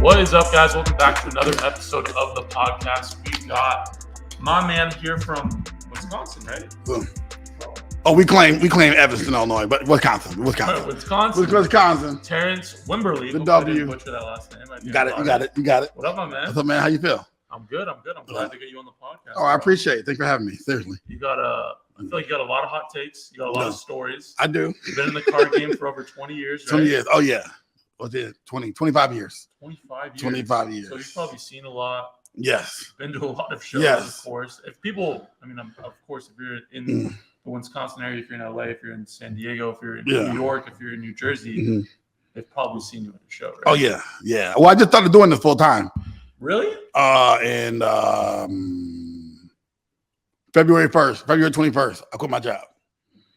What is up, guys? Welcome back to another episode of the podcast. We've got my man here from Wisconsin, right? Oh, we claim Evanston, Illinois, but Wisconsin. Wisconsin. Terrance Wimberly. The I W. didn't butcher that last name. You got it. What up, my man? What's up, man? How you feel? I'm good. I'm glad to get you on the podcast. Oh, I appreciate it. Thanks for having me. Seriously. I feel like you got a lot of hot takes. You got a lot of stories. I do. You've been in the car game for over 20 years, right? 20 years. Oh, yeah. What's it? 25 years. 25 years. 25 years. So you've probably seen a lot. Yes. Been to a lot of shows, yes. Of course. If people, of course, if you're in the Wisconsin area, if you're in LA, if you're in San Diego, if you're in New York, if you're in New Jersey, they've probably seen you at a show, right? Oh, yeah. Yeah. Well, I just started doing this full time. Really? And February 21st, I quit my job.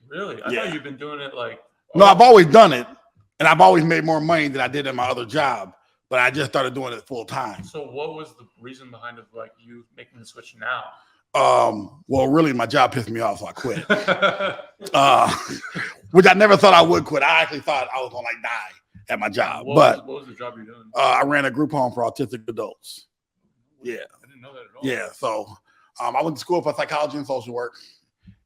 Really? I thought you've been doing it like... No, I've always done it. And I've always made more money than I did in my other job. But I just started doing it full time. So what was the reason behind you making the switch now? Well, really, my job pissed me off, so I quit. Which I never thought I would quit. I actually thought I was gonna die at my job. What was the job you're doing? I ran a group home for autistic adults. Yeah. I didn't know that at all. Yeah. So I went to school for psychology and social work,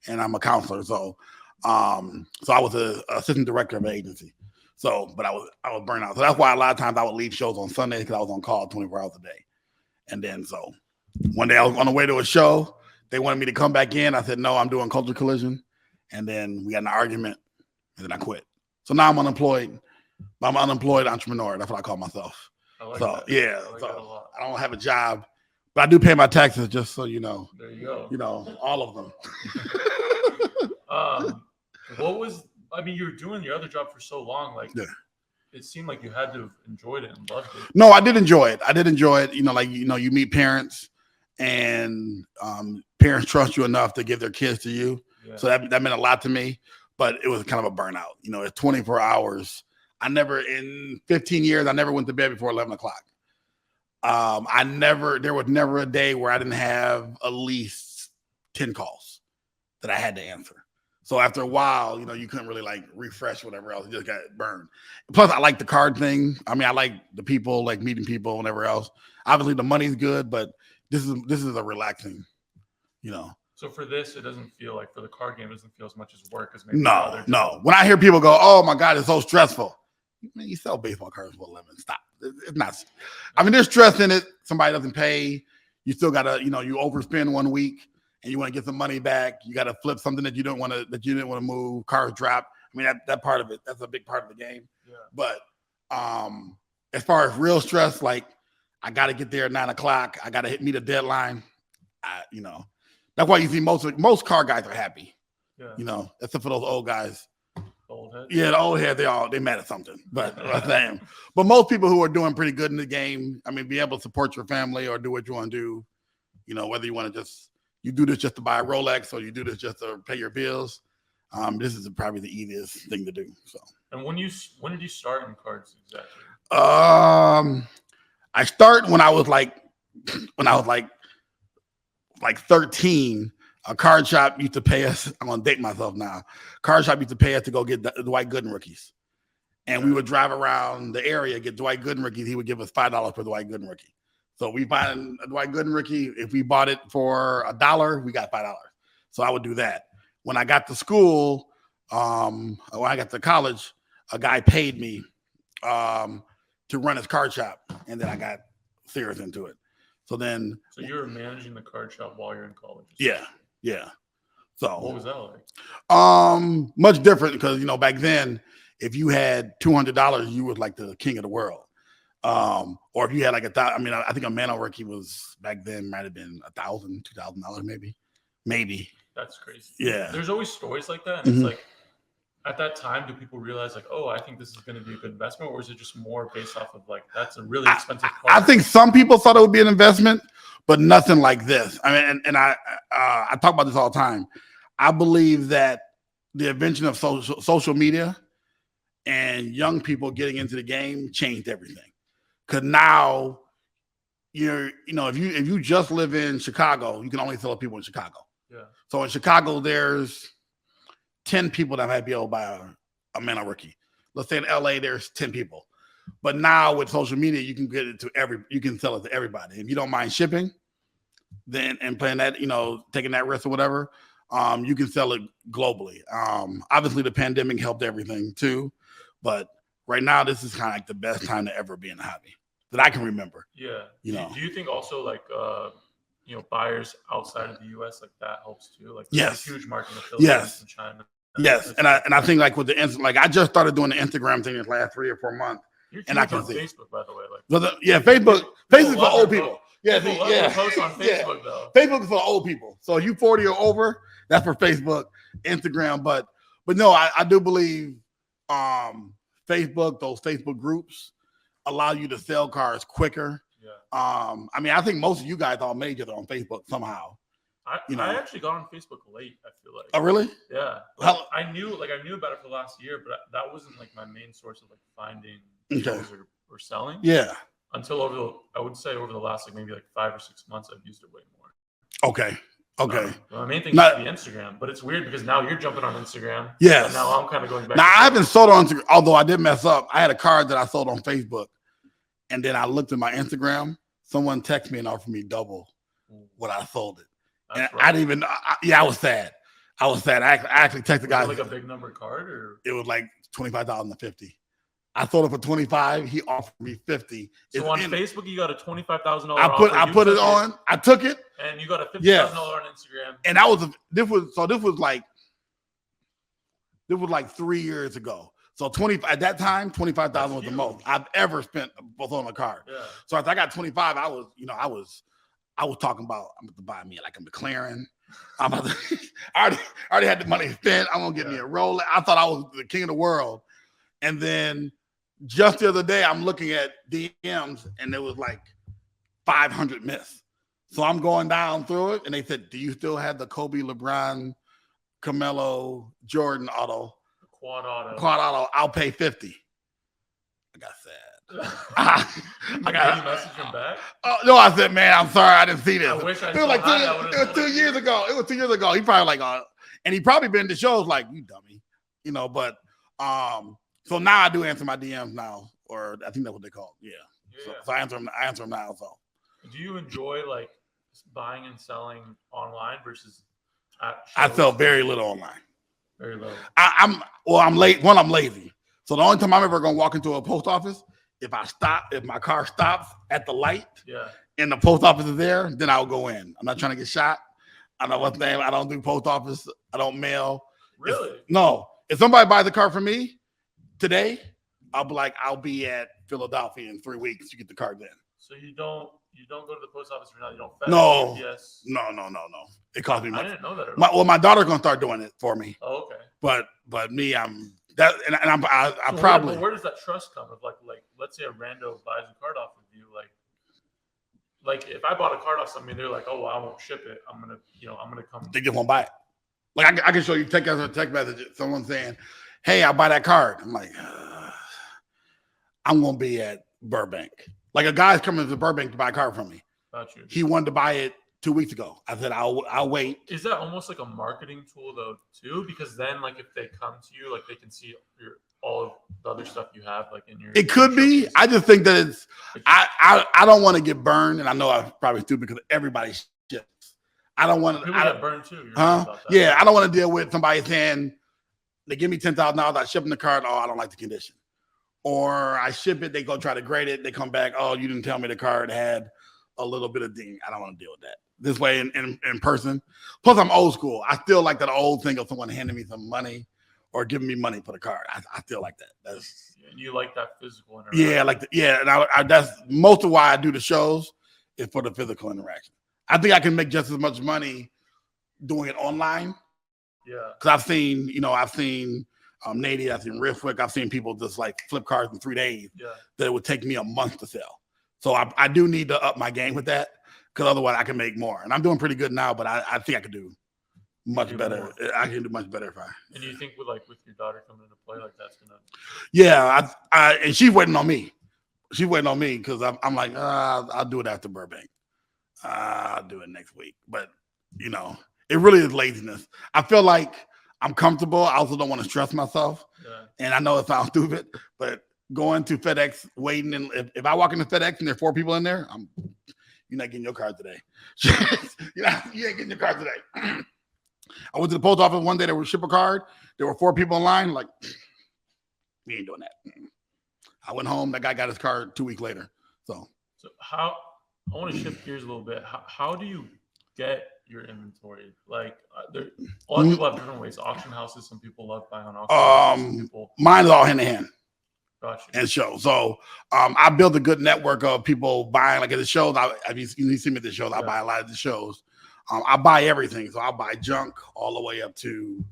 and I'm a counselor. So I was the assistant director of an agency. So, but I was burnt out. So that's why a lot of times I would leave shows on Sundays because I was on call 24 hours a day. And then so one day I was on the way to a show. They wanted me to come back in. I said, no, I'm doing Culture Collision. And then we got an argument, and then I quit. So now I'm unemployed. I'm an unemployed entrepreneur. That's what I call myself. I like so, that. yeah. I like that a lot. I don't have a job, but I do pay my taxes, just so you know. There you go. You know, all of them. You were doing your other job for so long. It seemed like you had to have enjoyed it and loved it. No, I did enjoy it. You meet parents, and parents trust you enough to give their kids to you. Yeah. So that meant a lot to me, but it was kind of a burnout. It's 24 hours. In 15 years, I never went to bed before 11 o'clock. There was never a day where I didn't have at least 10 calls that I had to answer. So after a while, you couldn't really refresh whatever else. You just got burned. Plus, I like the card thing. I like the people, like meeting people, and whatever else. Obviously, the money's good, but this is a relaxing, So for this, it doesn't feel like for the card game, it doesn't feel as much as work as maybe. No. When I hear people go, "Oh my God, it's so stressful," man, you sell baseball cards for a living. Stop. It's not. There's stress in it. Somebody doesn't pay. You still gotta, you overspend 1 week. And you want to get some money back, you got to flip something that you didn't want to move. Cars drop. That part of it, that's a big part of the game. Yeah. But as far as real stress, I got to get there at 9 o'clock. I got to meet a deadline. That's why you see most car guys are happy. Yeah. Except for those old guys. Old heads. Yeah, the old heads, they mad at something. But but most people who are doing pretty good in the game, be able to support your family or do what you want to do. Whether you want to you do this just to buy a Rolex or you do this just to pay your bills. This is probably the easiest thing to do. So. And when did you start in cards exactly? I started when I was like 13. A card shop used to pay us. I'm gonna date myself now. Card shop used to pay us to go get the Dwight Gooden rookies, and we would drive around the area get Dwight Gooden rookies. He would give us $5 per Dwight Gooden rookie. So we find a Dwight Gooden rookie. If we bought it for $1, we got $5. So I would do that. When I got to school, when I got to college, a guy paid me to run his card shop, and then I got serious into it. So you were managing the card shop while you're in college. Yeah. So what was that like? Much different because back then, if you had $200, you were like the king of the world. Or if you had I think a Mano rookie was back then might have been $1,000, $2,000 maybe. That's crazy. Yeah. There's always stories like that. And it's at that time, do people realize I think this is going to be a good investment, or is it just more based off of that's a really expensive car? I think some people thought it would be an investment, but nothing like this. I talk about this all the time. I believe that the invention of social media and young people getting into the game changed everything. Because now if you just live in Chicago, you can only sell to people in Chicago. Yeah. So in Chicago, there's 10 people that might be able to buy a Mano rookie. Let's say in LA, there's 10 people. But now with social media, you can get it to you can sell it to everybody. If you don't mind shipping, then and playing that, taking that risk or whatever, you can sell it globally. Obviously the pandemic helped everything too, but right now this is kind of like the best time to ever be in the hobby that I can remember. Yeah. Do you think also like buyers outside of the US, like that helps too? Like yes, huge market in the Philippines and China. Yes, and I think like with the like I just started doing the Instagram thing in the last 3 or 4 months. You're and I can on see Facebook, by the way. Facebook is for old people. Post on Facebook though. Facebook is for old people. So you 40 or over, that's for Facebook, Instagram. But no, I do believe Facebook, those Facebook groups allow you to sell cars quicker. Yeah. I think most of you guys all made it on Facebook somehow. I actually got on Facebook late, I feel like. Oh, really? Yeah. I knew about it for the last year, but that wasn't like my main source of like finding deals or selling. Yeah. Until over the last like maybe like 5 or 6 months, I've used it way more. Okay. My main thing used to be Instagram, but it's weird because now you're jumping on Instagram. Yes. And now I'm kind of going back. Now I haven't sold on Instagram, although I did mess up. I had a card that I sold on Facebook, and then I looked at my Instagram. Someone texted me and offered me double what I sold it. And I didn't even. I was sad. I actually texted the guy. Was it like a big number card, or it was like 25,000 to 50. I sold it for 25. He offered me 50. So on Facebook, you got a $25,000 offer. I put it on. I took it, and you got a $50,000 on Instagram. And this was like 3 years ago. So at that time, 25,000 was the most I've ever spent both on a card. Yeah. So after I got 25, I was talking about I'm going to buy me like a McLaren. I already had the money spent. I'm gonna get me a Rolex. I thought I was the king of the world. And then just the other day, I'm looking at DMs and there was like 500 missed. So I'm going down through it, and they said, "Do you still have the Kobe, LeBron, Carmelo, Jordan auto? Quad auto. I'll pay 50." I got sad. I got any message from back? No, I said, "Man, I'm sorry, I didn't see this." I wish I it was like it was 2 years ago. It was 2 years ago. He probably like, and he probably been to shows like, "You dummy," But so now I do answer my DMs now, or I think that's what they call it. Yeah. So I answer them now. So do you enjoy like buying and selling online versus at shows? I sell very little online. Very little. I'm late. One, I'm lazy. So the only time I'm ever gonna walk into a post office, if my car stops at the light, and the post office is there, then I'll go in. I'm not trying to get shot. I know what's name. I don't do post office. I don't mail. Really? If somebody buys a car for me today, I'll be at Philadelphia in 3 weeks to get the car then. So you don't go to the post office right now? You don't FedEx? No. Yes. No. It costs me much. I didn't know that at all. My daughter's gonna start doing it for me. Oh, okay. But me, I'm that, and I so probably. Where does that trust come? Of like let's say a rando buys a card off of you, like if I bought a card off somebody, they're like, "Oh, well, I won't ship it. I'm gonna come." They just won't buy it. Like I can show you text message. Someone saying, "Hey, I'll buy that card." I'm like, I'm gonna be at Burbank. Like a guy's coming to Burbank to buy a card from me. Got you. He wanted to buy it 2 weeks ago. I said, I'll wait. Is that almost like a marketing tool though too? Because then like if they come to you, like they can see all of the other stuff you have like in your. It could be. I just think that it's. I don't want to get burned, and I know I'm probably stupid because everybody ships. I don't want to. People get burned too. You're huh? Right about that. Yeah, I don't want to deal with somebody saying they give me $10,000. I ship them the card. Oh, I don't like the condition. Or I ship it, they go try to grade it. They come back. Oh, you didn't tell me the card had a little bit of ding. I don't want to deal with that. This way in person. Plus, I'm old school. I still like that old thing of someone handing me some money or giving me money for the card. I still like that. You like that physical interaction. Yeah, and I that's most of why I do the shows is for the physical interaction. I think I can make just as much money doing it online. Yeah. Because I've seen Nady, I've seen Riffwick, I've seen people just like flip cards in 3 days that it would take me a month to sell. So I do need to up my game with that because otherwise I can make more. And I'm doing pretty good now, but I think I could do much better. More. I can do much better if I. And you think with your daughter coming into play, like that's gonna? Yeah, and she's waiting on me. She's waiting on me because I'm like, I'll do it after Burbank. I'll do it next week. But it really is laziness. I feel like I'm comfortable. I also don't want to stress myself. Yeah. And I know it sounds stupid, but going to FedEx, waiting, and if I walk into FedEx and there's 4 people in there, you're not getting your card today. You ain't getting your card today. I went to the post office one day. There was ship a card. There were 4 people in line. Like, we ain't doing that. I went home. That guy got his card 2 weeks later. So how I want to shift gears a little bit. How do you get your inventory? Like, a lot of people have different ways. Auction houses. Some people love buying on auction houses. Mine is all hand to hand. Gotcha. And shows. So I built a good network of people buying. Like at the shows, you see me at the shows. I buy a lot of the shows. I buy everything. So I buy junk all the way up to,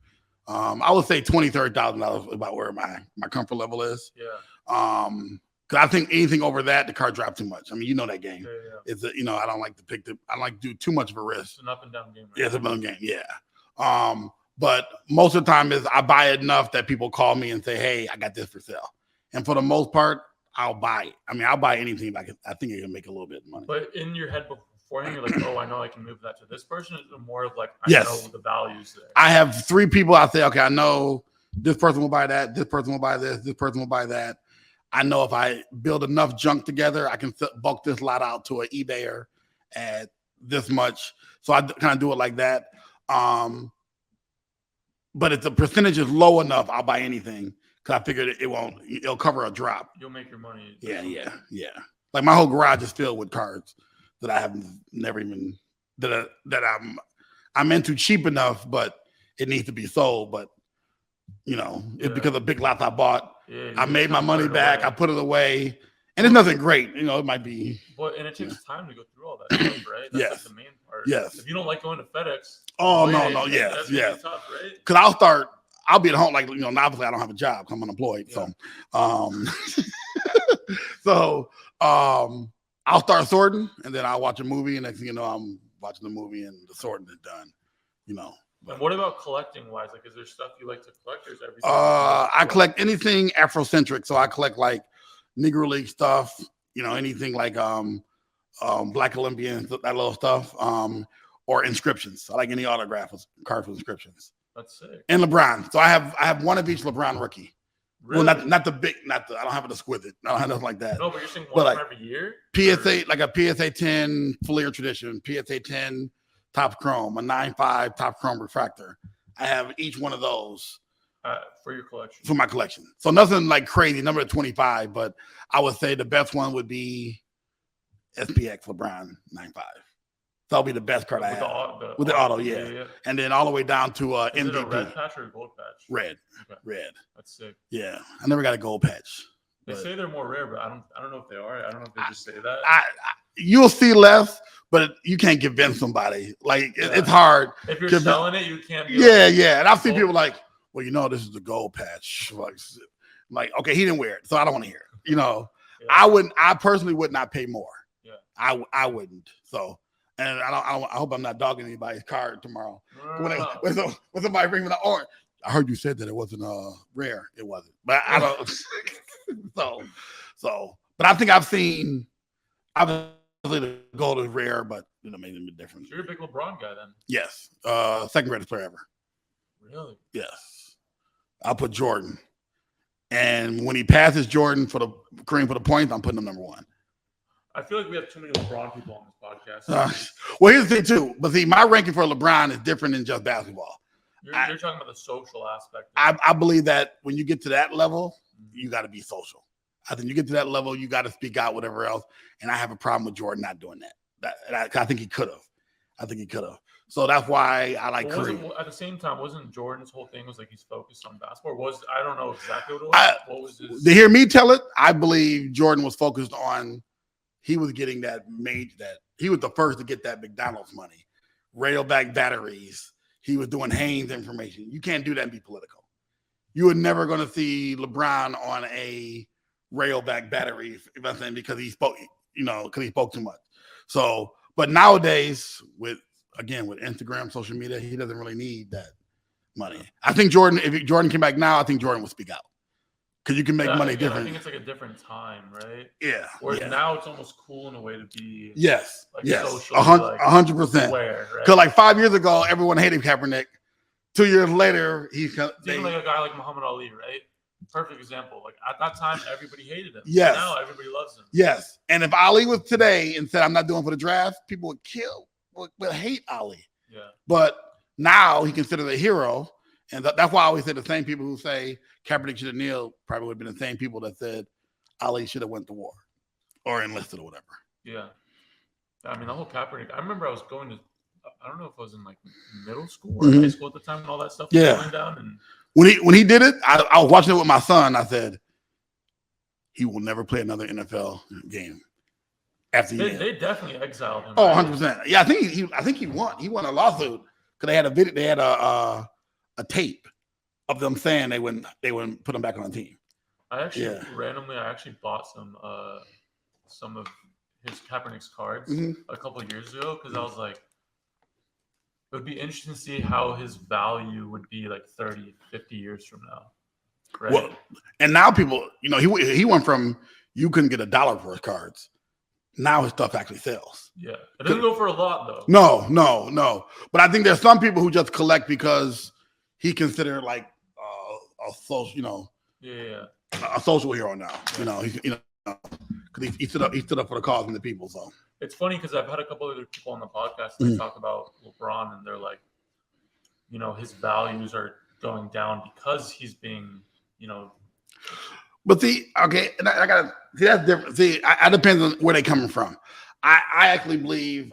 I would say $20,000-$30,000 about where my comfort level is. Yeah. Because I think anything over that, the card drop too much. I mean, you know that game. Yeah. It's I don't like to do too much of a risk. It's an up and down game. Right? Yeah, it's an up and down game. Yeah. But most of the time is I buy enough that people call me and say, "Hey, I got this for sale." And for the most part, I'll buy it. I mean, I'll buy anything I think I can make a little bit of money. But in your head beforehand, you're like, "Oh, I know I can move that to this person." Is it more of like, I know the values there? I have 3 people. I say, okay, I know this person will buy that. This person will buy this. This person will buy that. I know if I build enough junk together, I can bulk this lot out to an eBayer at this much. So I kind of do it like that. But if the percentage is low enough, I'll buy anything because I figured it'll cover a drop. You'll make your money. Yeah. Like my whole garage is filled with cards that I have never even that I'm into cheap enough, but it needs to be sold. But it's because of big lots I bought. Yeah, I made my money back. I put it away, and it's nothing great. It might be. And it takes time to go through all that stuff, right? That's like the main part. Yes. If you don't like going to FedEx. Oh no. Yes. That's tough, right? Because I'll be at home like obviously I don't have a job. I'm unemployed, so I'll start sorting, and then I'll watch a movie, and next thing you know, I'm watching the movie, and the sorting is done. And what about collecting wise? Like, is there stuff you like to collect, or is everything? I collect anything Afrocentric. So I collect like Negro League stuff, anything like Black Olympians, that little stuff, or inscriptions. I like any autographs, cards with inscriptions. That's sick. And LeBron. So I have one of each LeBron rookie. Really? Well, not the big, I don't have it exquisite. I don't have nothing like that. No, but you're saying one every year? PSA, like a PSA 10 Fleer Tradition, PSA 10 Top Chrome, a 9.5 Top Chrome refractor. I have each one of those for your collection. For my collection. So nothing like crazy, number 25, but I would say the best one would be SPX LeBron 9.5. That'll be the best card I have. With the auto, yeah. And then all the way down to MVP. Is it a red patch or a gold patch? Red. Okay. Red. That's sick. Yeah. I never got a gold patch. They say they're more rare, but I don't know if they are. I don't know if they just say that. You'll see less, but you can't convince somebody. Like it's hard. If you're selling it, you can't. Yeah. And I've seen people like, well, this is the gold patch. Like, okay, he didn't wear it, so I don't want to hear it. Yeah. I personally would not pay more. Yeah. I wouldn't. So, and I hope I'm not dogging anybody's card tomorrow. No. When somebody brings me the orange, I heard you said that it wasn't rare. It wasn't, but I don't. But I think I've seen. Obviously, the gold is rare, but maybe a bit different. So you're a big LeBron guy then? Yes. Second greatest player ever. Really? Yes. I'll put Jordan. And when he passes Jordan for the Kareem for the points, I'm putting him number 1. I feel like we have too many LeBron people on this podcast. Well, here's the thing too. But see, my ranking for LeBron is different than just basketball. You're talking about the social aspect. I believe that when you get to that level, you got to be social. I think you get to that level, you got to speak out, whatever else. And I have a problem with Jordan not doing that. I think he could have. So that's why I like Kareem. At the same time, wasn't Jordan's whole thing was like he's focused on basketball? I don't know exactly what it was. What was his? To hear me tell it, I believe Jordan was focused on. He was getting he was the first to get that McDonald's money, railback batteries. He was doing Haynes information. You can't do that and be political. You are never going to see LeBron on a railback battery, because he spoke, because he spoke too much. So, but nowadays with Instagram, social media, he doesn't really need that money. I think if Jordan came back now, I think Jordan would speak out. Because you can make money different. I think it's like a different time, right? Yeah. Whereas now it's almost cool in a way to be. Yes. Like 100%. Because like 5 years ago, everyone hated Kaepernick. 2 years later, he's even like a guy like Muhammad Ali, right? perfect example. Like at that time, everybody hated him. Yes. Now everybody loves him. Yes. And if Ali was today and said, I'm not doing for the draft, people would hate Ali. Yeah. But now he considered a hero. And that's why I always say the same people who say Kaepernick should have kneeled probably would have been the same people that said Ali should have went to war or enlisted or whatever. Yeah. I mean, the whole Kaepernick, I remember I was going to, I don't know if I was in like middle school or high school at the time and all that stuff was going down. And when he did it, I was watching it with my son. I said, he will never play another NFL game after they definitely exiled him. Oh, 100%. Yeah, I think he won. He won a lawsuit because they had a video. They had a tape of them saying they wouldn't put him back on the team. I actually randomly bought some of his Kaepernick's cards a couple of years ago because I was like, it would be interesting to see how his value would be like 30, 50 years from now. Right? Well, and now people, he went from you couldn't get $1 for his cards. Now his stuff actually sells. Yeah. It doesn't go for a lot though. No. But I think there's some people who just collect because he considered like a social, a social hero now. Because he stood up for the cause and the people. So it's funny because I've had a couple other people on the podcast that talk about LeBron and they're like, his values are going down because he's being, But see, okay, and I gotta see that's different. See, I depends on where they're coming from. I actually believe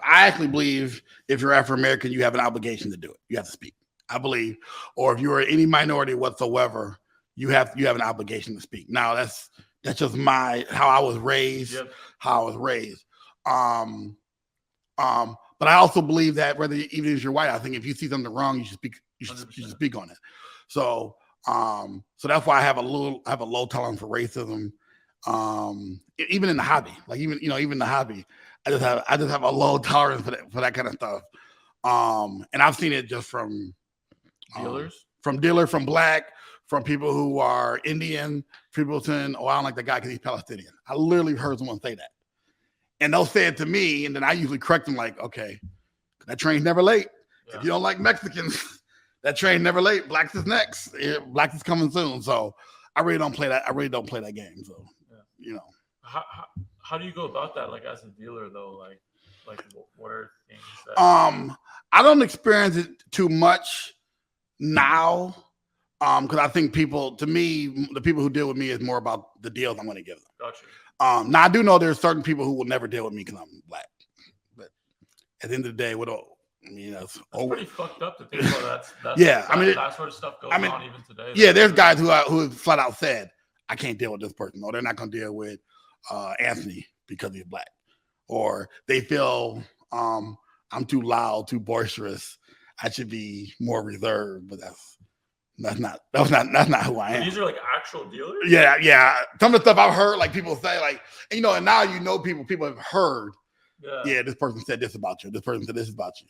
if you're African American, you have an obligation to do it. You have to speak. I believe, or if you're any minority whatsoever, you have an obligation to speak. Now that's just how I was raised. Yep. But I also believe that even if you're white, I think if you see something wrong, you should speak. You should speak on it. So that's why I have a low tolerance for racism. Even in the hobby, like even the hobby, I just have a low tolerance for that kind of stuff. And I've seen it just from dealers, from black, from people who are Indian, people saying, "Oh, I don't like that guy because he's Palestinian." I literally heard someone say that, and they'll say it to me, and then I usually correct them like, "Okay, that train's never late. Yeah. If you don't like Mexicans." That train never late. Blacks is next. Blacks is coming soon. So I really don't play that. Game. So How do you go about that? Like as a dealer though, like what are things that I don't experience it too much now. Because I think the people who deal with me is more about the deals I'm going to give them. Gotcha. Now I do know there's certain people who will never deal with me because I'm black. But at the end of the day, that's pretty fucked up to think about that. That sort of stuff goes on even today. Yeah, there's guys who have flat out said, I can't deal with this person, or they're not going to deal with Anthony because he's black, or they feel I'm too loud, too boisterous. I should be more reserved, but that's not who I am. These are like actual dealers. Yeah. Some of the stuff I've heard, like people say, like and now people have heard. Yeah, this person said this about you. This person said this about you.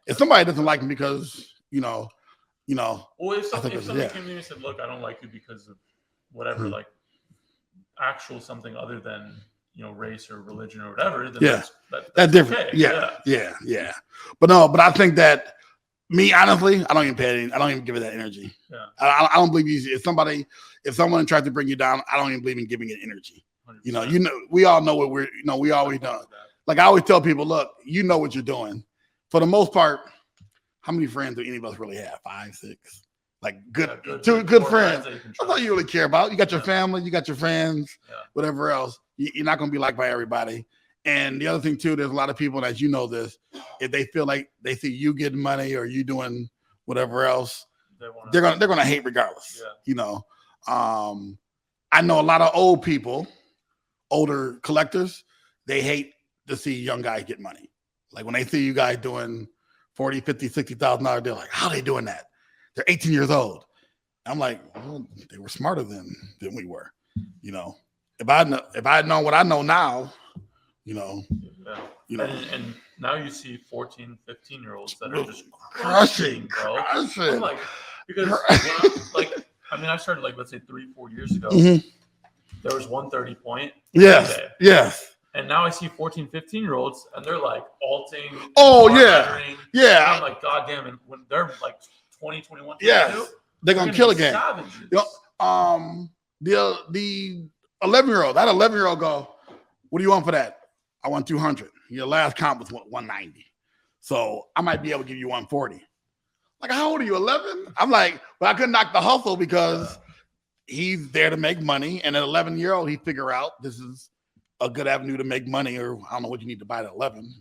If somebody doesn't like me because, Well, if somebody came to me and said, "Look, I don't like you because of whatever," like actual something other than race or religion or whatever, then that's different. Okay. Yeah. But I think that me, honestly, I don't even give it that energy. Yeah. I don't believe if someone tries to bring you down, I don't even believe in giving it energy. 100%. We all know what we always done. Like I always tell people, look, you know what you're doing. For the most part, how many friends do any of us really have? 5, 6, like good friends. That's all you really care about. You got your family, you got your friends, whatever else. You're not going to be liked by everybody. And the other thing too, there's a lot of people, as you know this, if they feel like they see you getting money or you doing whatever else, they're gonna hate regardless. Yeah. I know a lot of older collectors, they hate to see young guys get money. Like when they see you guys doing $40,000, $50,000, $60,000, they're like, how are they doing that? They're 18 years old. I'm like, well, they were smarter than we were. If I had known what I know now, and now you see 14, 15-year-olds that are just crushing, bro. I'm like, because I started let's say 3-4 years ago. Mm-hmm. There was 130 point. Yes. And now I see 14, 15-year-olds, and they're like alting. Oh, yeah. Yeah. I'm like, God damn it. When they're like 20, 21, 22, yes. They're going to kill again. The 11-year-old, that 11-year-old go, what do you want for that? I want 200. Your last comp was 190. So I might be able to give you 140. Like, how old are you, 11? I'm like, but I couldn't knock the hustle because he's there to make money. And at 11-year-old, he figure out this is a good avenue to make money, or I don't know what you need to buy at 11.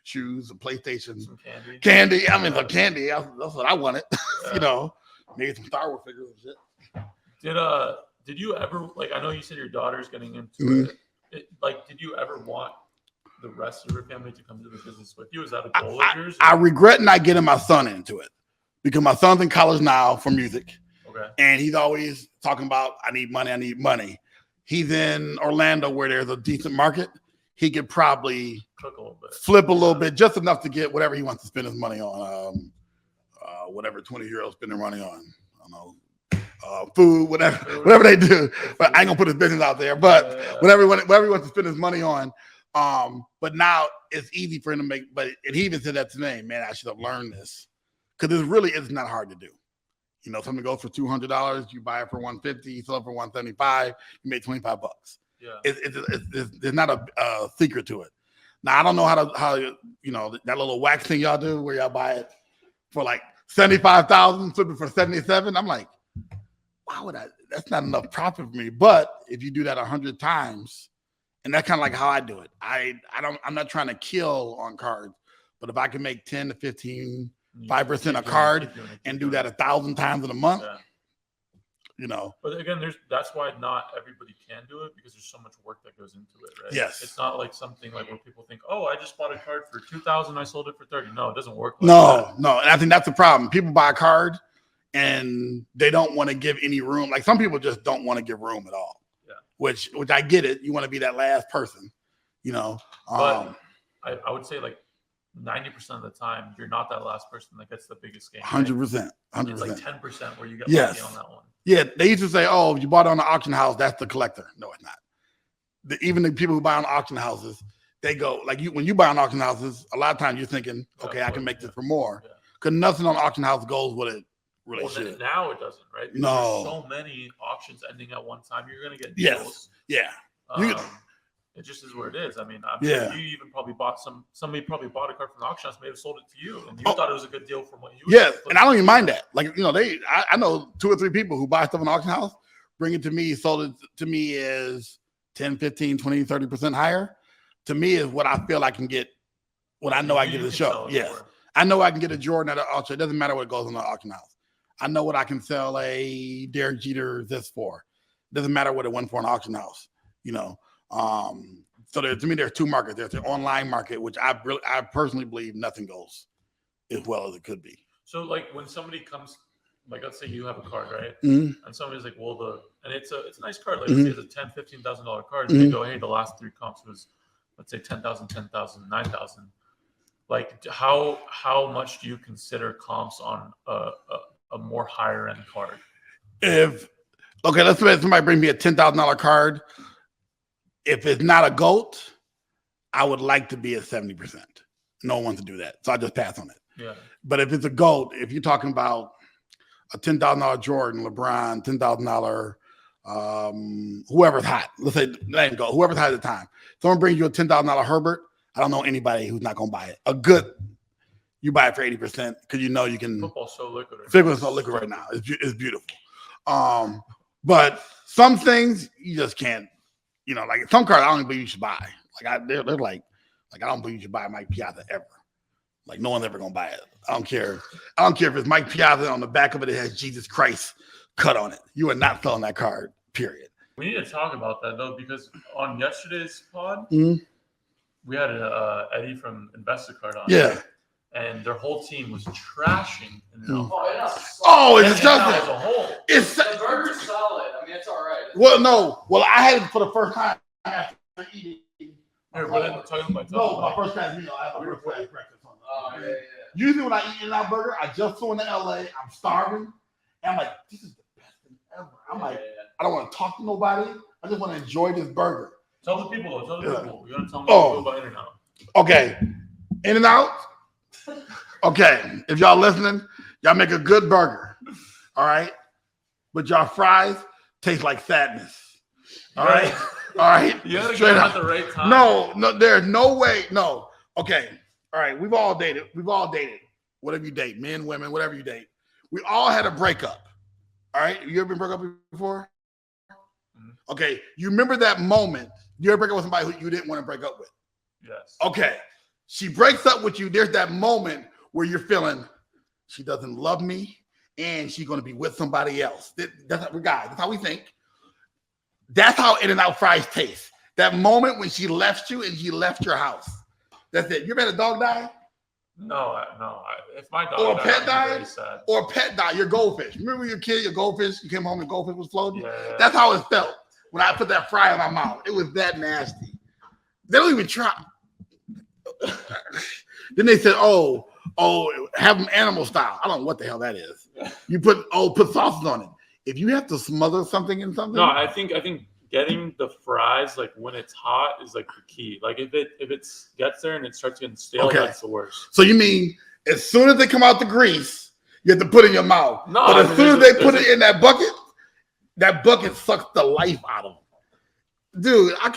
Shoes, a PlayStation, some candy. I mean, the candy. That's what I wanted. You know, maybe some Star Wars figures and shit. Did you ever, like, I know you said your daughter's getting into it. Like, did you ever want the rest of your family to come to the business with you? Is that a goal of yours? I regret not getting my son into it because my son's in college now for music. Okay. And he's always talking about, I need money. He's in Orlando where there's a decent market. He could probably flip a little bit, just enough to get whatever he wants to spend his money on. Whatever 20-year-olds spending money on. I don't know. Food, whatever they do. But I ain't gonna put his business out there. But whatever he wants to spend his money on. But now it's easy for him to make. And he even said that to me, man, I should have learned this because it really is not hard to do. You know, something goes for $200, you buy it for $150, you sell it for $175, you make $25. Yeah, it's not a secret to it. Now I don't know how you know that little wax thing y'all do where y'all buy it for like $75,000, flip it for $77. I'm like, why would I? That's not enough profit for me. But if you do that 100 times, and that's kind of like how I do it. I'm not trying to kill on cards, but if I can make 10 to 15, 5% a card and do that 1,000 times in a month, you know. But again, that's why not everybody can do it because there's so much work that goes into it, right? Yes. It's not like something like where people think, oh, I just bought a card for $2,000, I sold it for $30. No, it doesn't work like that. No. And I think that's the problem. People buy a card and they don't want to give any room. Like some people just don't want to give room at all. Yeah. Which I get it. You want to be that last person, you know. But I would say like 90% of the time, you're not that last person that gets the biggest game. 100%. 100%. It's like 10% where you get lucky on that one. Yeah, they used to say, "Oh, if you bought it on the auction house, that's the collector." No, it's not. Even the people who buy on auction houses, they go like you. When you buy on auction houses, a lot of times you're thinking, "Okay, I can make this for more," because nothing on auction house goes what it really should. Now it doesn't, right? Because no, there's so many auctions ending at one time. You're going to get deals. Yes, it just is what it is. I mean, I'm sure you even probably somebody probably bought a card from the auction house, may have sold it to you, and you thought it was a good deal from what you. Yeah, and I don't even mind that. Like, you know, I know 2 or 3 people who buy stuff in the auction house, bring it to me, sold it to me is 10, 15, 20, 30% higher. To me is what I feel I can get, what I know I can get at the show. Yes. I know I can get a Jordan at an auction. It doesn't matter what goes in the auction house. I know what I can sell a Derek Jeter this for. It doesn't matter what it went for an auction house, you know. So to me, there's 2 markets. There's the online market, which I personally believe nothing goes as well as it could be. So like when somebody comes, like let's say you have a card, right? Mm-hmm. And somebody's like, well, and it's a nice card. Like let's say it's a $10,000, $15,000 card. And they go, hey, the last 3 comps was, let's say 10,000, 10,000, 9,000. Like how much do you consider comps on a more higher end card? Let's say somebody bring me a $10,000 card. If it's not a GOAT, I would like to be at 70%. No one wants to do that. So I just pass on it. Yeah. But if it's a GOAT, if you're talking about a $10,000 Jordan, LeBron, $10,000, whoever's hot, let's say, let him go, whoever's hot at the time. Someone brings you a $10,000 Herbert, I don't know anybody who's not going to buy it. A good, you buy it for 80% because you know you can. Football's so liquid. Football's so liquid right now. It's beautiful. But some things you just can't. You know, like some cards I don't believe you should buy. Like they're like I don't believe you should buy Mike Piazza ever. Like no one's ever gonna buy it. I don't care if it's Mike Piazza on the back of it. It has Jesus Christ cut on it. You are not selling that card. Period. We need to talk about that though, because on yesterday's pod, we had Eddie from InvestiCard on. Yeah. And their whole team was trashing. It's disgusting. As a whole. The burger's solid. I mean, it's all right. Well, I had it for the first time after eating. My first class meal. I have a first class breakfast. Yeah. Usually when I eat In-N-Out Burger, I just flew into LA. I'm starving. And I'm like, this is the best thing ever. I'm like, I don't want to talk to nobody. I just want to enjoy this burger. Tell the people. You're going to tell them about In-N-Out. Okay. In-N-Out? Okay, if y'all listening, y'all make a good burger. All right. but y'all fries taste like sadness. All right. All right. You gotta Straight get up. at the right time. No, there's no way. No. Okay. All right. We've all dated. Whatever you date, men, women, whatever you date. We all had a breakup. All right. You ever been broke up before? Mm-hmm. Okay. You remember that moment? You ever break up with somebody who you didn't want to break up with? Yes. Okay. She breaks up with you. There's that moment where you're feeling she doesn't love me and she's going to be with somebody else. That's how we think. That's how In-N-Out fries taste. That moment when she left you and she left your house. That's it. You ever had a dog die? No. If my dog or a died, pet I'd be died, very sad. or a pet died, your goldfish. Remember your kid, your goldfish? You came home and goldfish was floating? Yeah. That's how it felt when I put that fry in my mouth. It was that nasty. They don't even try. Then they said, oh, have them animal style. I don't know what the hell that is. You put sauces on it. If you have to smother something in something. No, I think getting the fries like when it's hot is like the key. Like if it gets there and it starts getting stale, that's the worst. So you mean as soon as they come out the grease, you have to put it in your mouth. No, but as soon as they put it in that bucket sucks the life out of them. Dude, I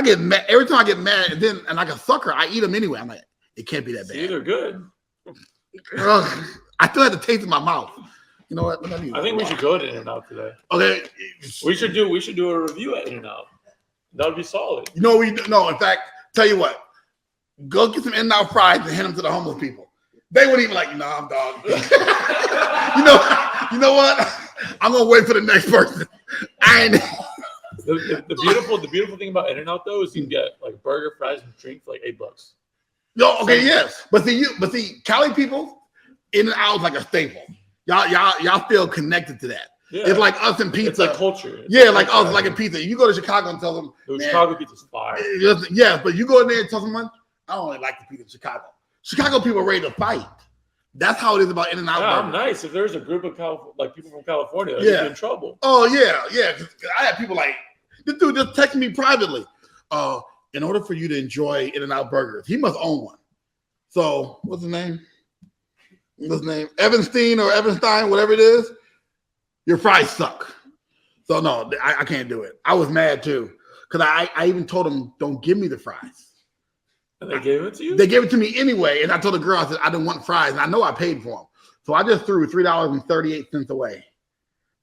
get mad every time I get mad, and like a sucker, I eat them anyway. I'm like, it can't be that bad. See, they're good. I still had to taste in my mouth. You know what? I think we should go to In-N-Out today. Okay. We should do a review at In-N-Out. That would be solid. You know in fact, tell you what, go get some In-N-Out fries and hand them to the homeless people. They wouldn't even like, nah, I'm dog. you know what? I'm gonna wait for the next person. The beautiful thing about In-N-Out though is you can get like burger, fries, and drink for like $8. No, okay, yes. But see, Cali people, In-N-Out is like a staple. Y'all feel connected to that. Yeah. It's like us in pizza. It's like culture. Like us, like in pizza. You go to Chicago and tell them, Chicago pizza's fire. Yeah, but you go in there and tell someone, I don't really like the pizza in Chicago. Chicago people are ready to fight. That's how it is about In-N-Out. Yeah, I'm nice. If there's a group of people from California, they'd be in trouble. Oh yeah. I had people like, this dude just texted me privately. In order for you to enjoy In-N-Out burgers, he must own one. So what's his name? Evanstein or Evanstein, whatever it is. Your fries suck. So no, I can't do it. I was mad too. Because I even told them, don't give me the fries. And they gave it to you? They gave it to me anyway. And I told the girl, I said, I didn't want fries. And I know I paid for them. So I just threw $3.38 away.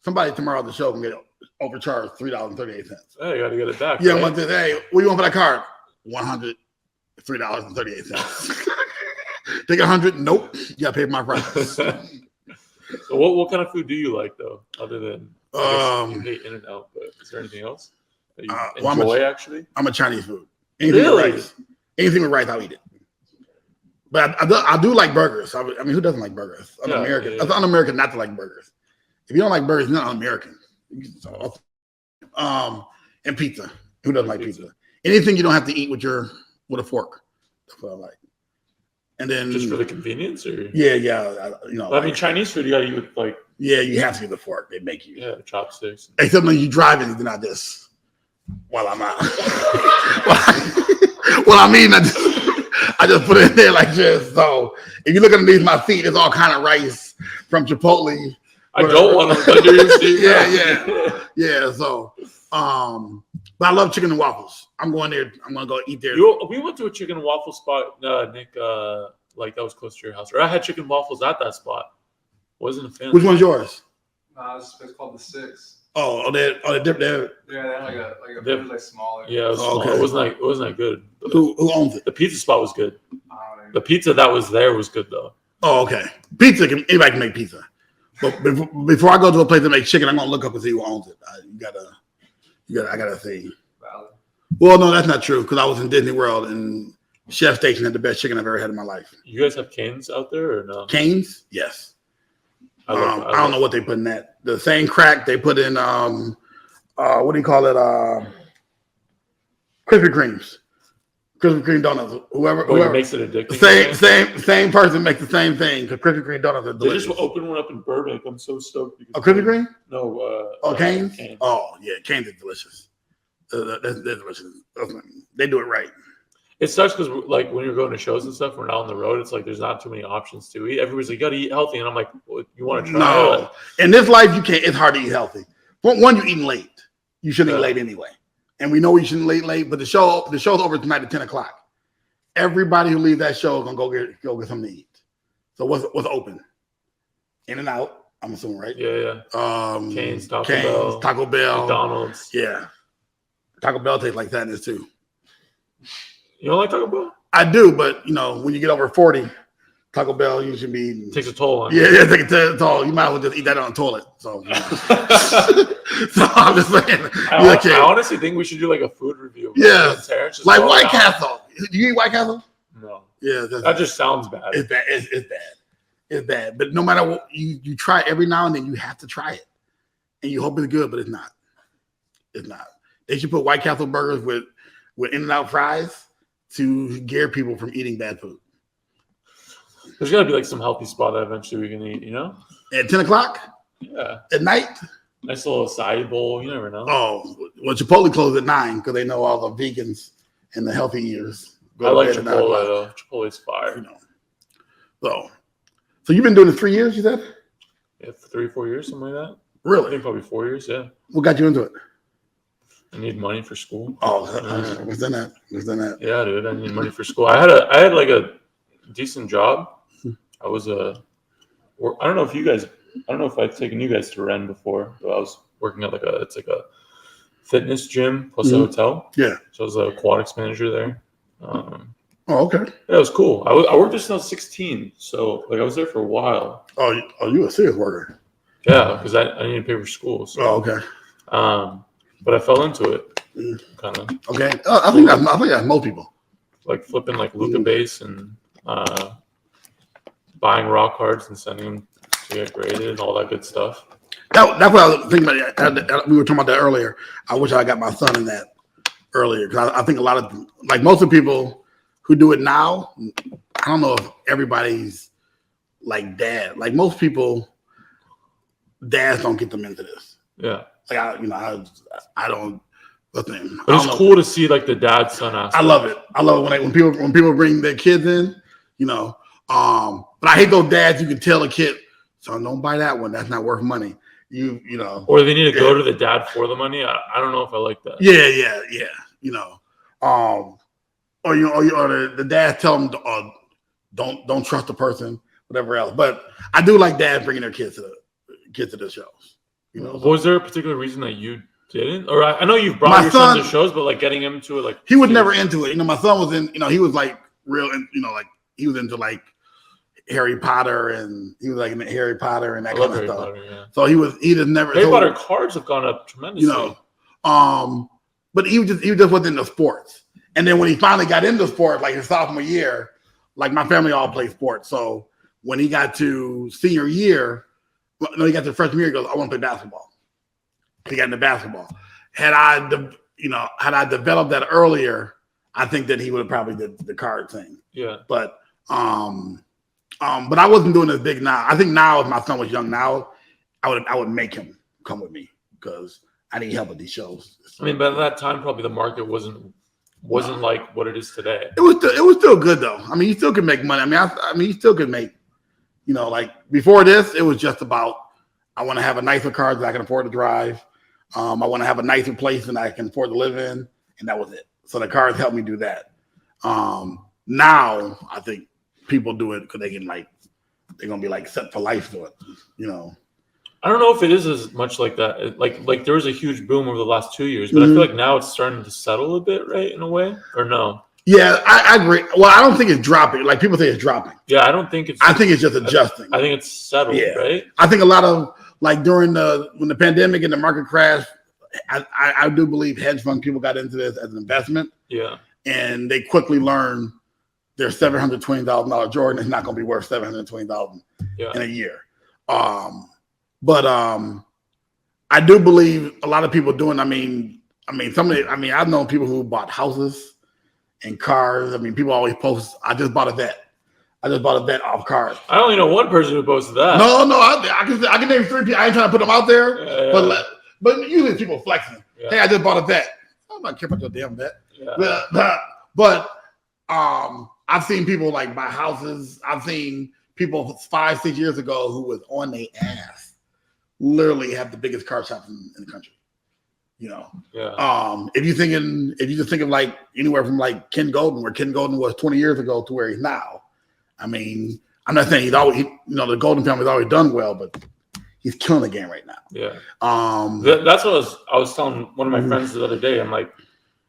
Somebody tomorrow at the show can get overcharged $3.38. Hey, you got to get it back. Yeah, right? I said, hey, what do you want for that card? $103.38. Take 100. Nope. You got to pay for my fries. So what kind of food do you like though, other than you hate In-N-Out? But is there anything else that you enjoy? Actually, I'm a Chinese food. Anything with rice. Anything with rice, I'll eat it. But I do like burgers. I mean, who doesn't like burgers? I'm American. Yeah. It's un-American not to like burgers. If you don't like burgers, you're not un-American. And pizza. Who doesn't like pizza? Anything you don't have to eat with a fork. That's what I like. And then just for the convenience, or I mean, Chinese food you gotta eat with like you have to use the fork. They make you chopsticks. Except when you driving, you do not this while I'm out. Well, I mean, I just put it in there like this. So if you look underneath my feet, it's all kind of rice from Chipotle. I don't want to under your seat. Yeah. So, but I love chicken and waffles. I'm going there. I'm gonna go eat there. We went to a chicken and waffle spot, Nick. Like that was close to your house. Or I had chicken and waffles at that spot. Wasn't a fan. Which one's yours? It's called the Six. They dip there. Yeah, they had like a like smaller. Yeah, it was small. It wasn't that good. Who owns it? The pizza spot was good. The pizza that was there was good though. Oh, okay. Anybody can make pizza. But before I go to a place to make chicken, I'm gonna look up and see who owns it. I gotta see. Valid. Well, no, that's not true because I was in Disney World and Chef Station had the best chicken I've ever had in my life. You guys have canes out there or no? Canes? Yes. I don't know what they put in that. The same crack they put in what do you call it? Krispy Kremes. Krispy Kreme donuts. Whoever makes it addicting. Same person makes the same thing because Krispy Kreme donuts are delicious. They just opened one up in Burbank. I'm so stoked. Krispy Kreme? No. Canes? Oh yeah, Canes is delicious. They're delicious. They do it right. It sucks because like when you're going to shows and stuff, we're not on the road. It's like there's not too many options to eat. Everybody's like, you gotta eat healthy, and I'm like, well, you want to try? No, in this life you can't. It's hard to eat healthy. One, you're eating late. You shouldn't eat late anyway, and we know we shouldn't eat late. But the show's over tonight at 10 o'clock. Everybody who leaves that show is gonna go get something to eat. So what's open? In and Out. I'm assuming, right? Yeah. Cane's, Taco Bell, McDonald's. Yeah, Taco Bell tastes like sadness too. You don't like Taco Bell? I do, but when you get over 40, Taco Bell you should be eating. Takes a toll on you. Yeah, take a toll. You might as well just eat that on the toilet. So, so I'm just saying. I honestly think we should do like a food review. Yeah, like White Castle. Do you eat White Castle? No. Yeah, that just sounds bad. It's bad. It's bad. But no matter what, you try every now and then, you have to try it, and you hope it's good, but it's not. It's not. They should put White Castle burgers with In-N-Out fries to scare people from eating bad food. There's got to be like some healthy spot that eventually we can eat, At 10 o'clock? Yeah. At night? Nice little acai bowl. You never know. Oh, well, Chipotle closed at 9 because they know all the vegans and the healthy eaters. I like Chipotle, though. Chipotle's fire. So you've been doing it 3 years, you said? Yeah, for 3 or 4 years, something like that. Really? I think probably 4 years, yeah. What got you into it? I need money for school. Oh, what's in that? Yeah, dude, I need money for school. I had like a decent job. I was I don't know if I've taken you guys to Ren before, but I was working at it's like a fitness gym plus a hotel. Yeah. So I was a aquatics manager there. Okay. Yeah, it was cool. I worked there since I was 16, so like I was there for a while. Oh, you a serious worker? Yeah, because I needed to pay for school. So. Oh, okay. But I fell into it, kind of. Okay. I think that's most people. Like flipping like Luca base and buying raw cards and sending them to get graded and all that good stuff. That's what I was thinking about. We were talking about that earlier. I wish I got my son in that earlier because I think a lot of like most of the people who do it now. I don't know if everybody's like dad. Like most people, dads don't get them into this. Yeah. Like I don't. Listen, but it's cool to see like the dad son aspect. I love it. I love it when people bring their kids in. But I hate those dads. You can tell a kid, son, don't buy that one. That's not worth money. You know. Or they need to go to the dad for the money. I don't know if I like that. Yeah. Or the dad tell them don't trust the person, whatever else. But I do like dads bringing their kids to the shows. Was there a particular reason that you didn't? Or I know you've brought your son to shows, but like getting him to it, like he was never into it. My son was in. He was like real. Like he was into like Harry Potter, and he was like into Harry Potter and that kind of stuff. Potter, yeah. So he just never. Harry Potter cards have gone up tremendously. But he just wasn't into sports. And then when he finally got into sports, like his sophomore year, like my family all played sports. So when he got to senior year, he got to freshman year, he goes, I want to play basketball. He got into basketball. Had I developed that earlier, I think that he would have probably did the card thing. Yeah. But I wasn't doing this big now. I think now, if my son was young now, I would make him come with me because I need help with these shows. I mean, but at that time, probably the market wasn't like what it is today. It was still good though. I mean, you still could make money. I mean, you still could make. Like before this, it was just about I want to have a nicer car that I can afford to drive. I want to have a nicer place that I can afford to live in, and that was it. So the cars helped me do that. Now I think people do it because they're gonna be like set for life to it. I don't know if it is as much like that. Like there was a huge boom over the last 2 years, but I feel like now it's starting to settle a bit, right? In a way, or no? Yeah, I agree. Well, I don't think it's dropping. Like people say it's dropping. Yeah, I don't think it's. I think it's just adjusting. I think it's settled, right? I think a lot of like when the pandemic and the market crashed, I do believe hedge fund people got into this as an investment. Yeah. And they quickly learned their $720,000 Jordan is not going to be worth $720,000 in a year. But I do believe a lot of people doing. I've known people who bought houses and cars. I mean, people always post, I just bought a vet. Off cars. I only know one person who posted that. No, I can name 3 people. I ain't trying to put them out there, but usually it's people flexing. Yeah. Hey, I just bought a vet. I'm not care about your damn vet. Yeah. But I've seen people like buy houses. I've seen people 5-6 years ago who was on their ass literally have the biggest car shops in the country. You know, if you just think of like anywhere from like Ken Golden, where Ken Golden was 20 years ago to where he's now. I mean, I'm not saying he's always, the Golden family's always done well, but he's killing the game right now. Yeah. That's what I was telling one of my friends the other day. I'm like,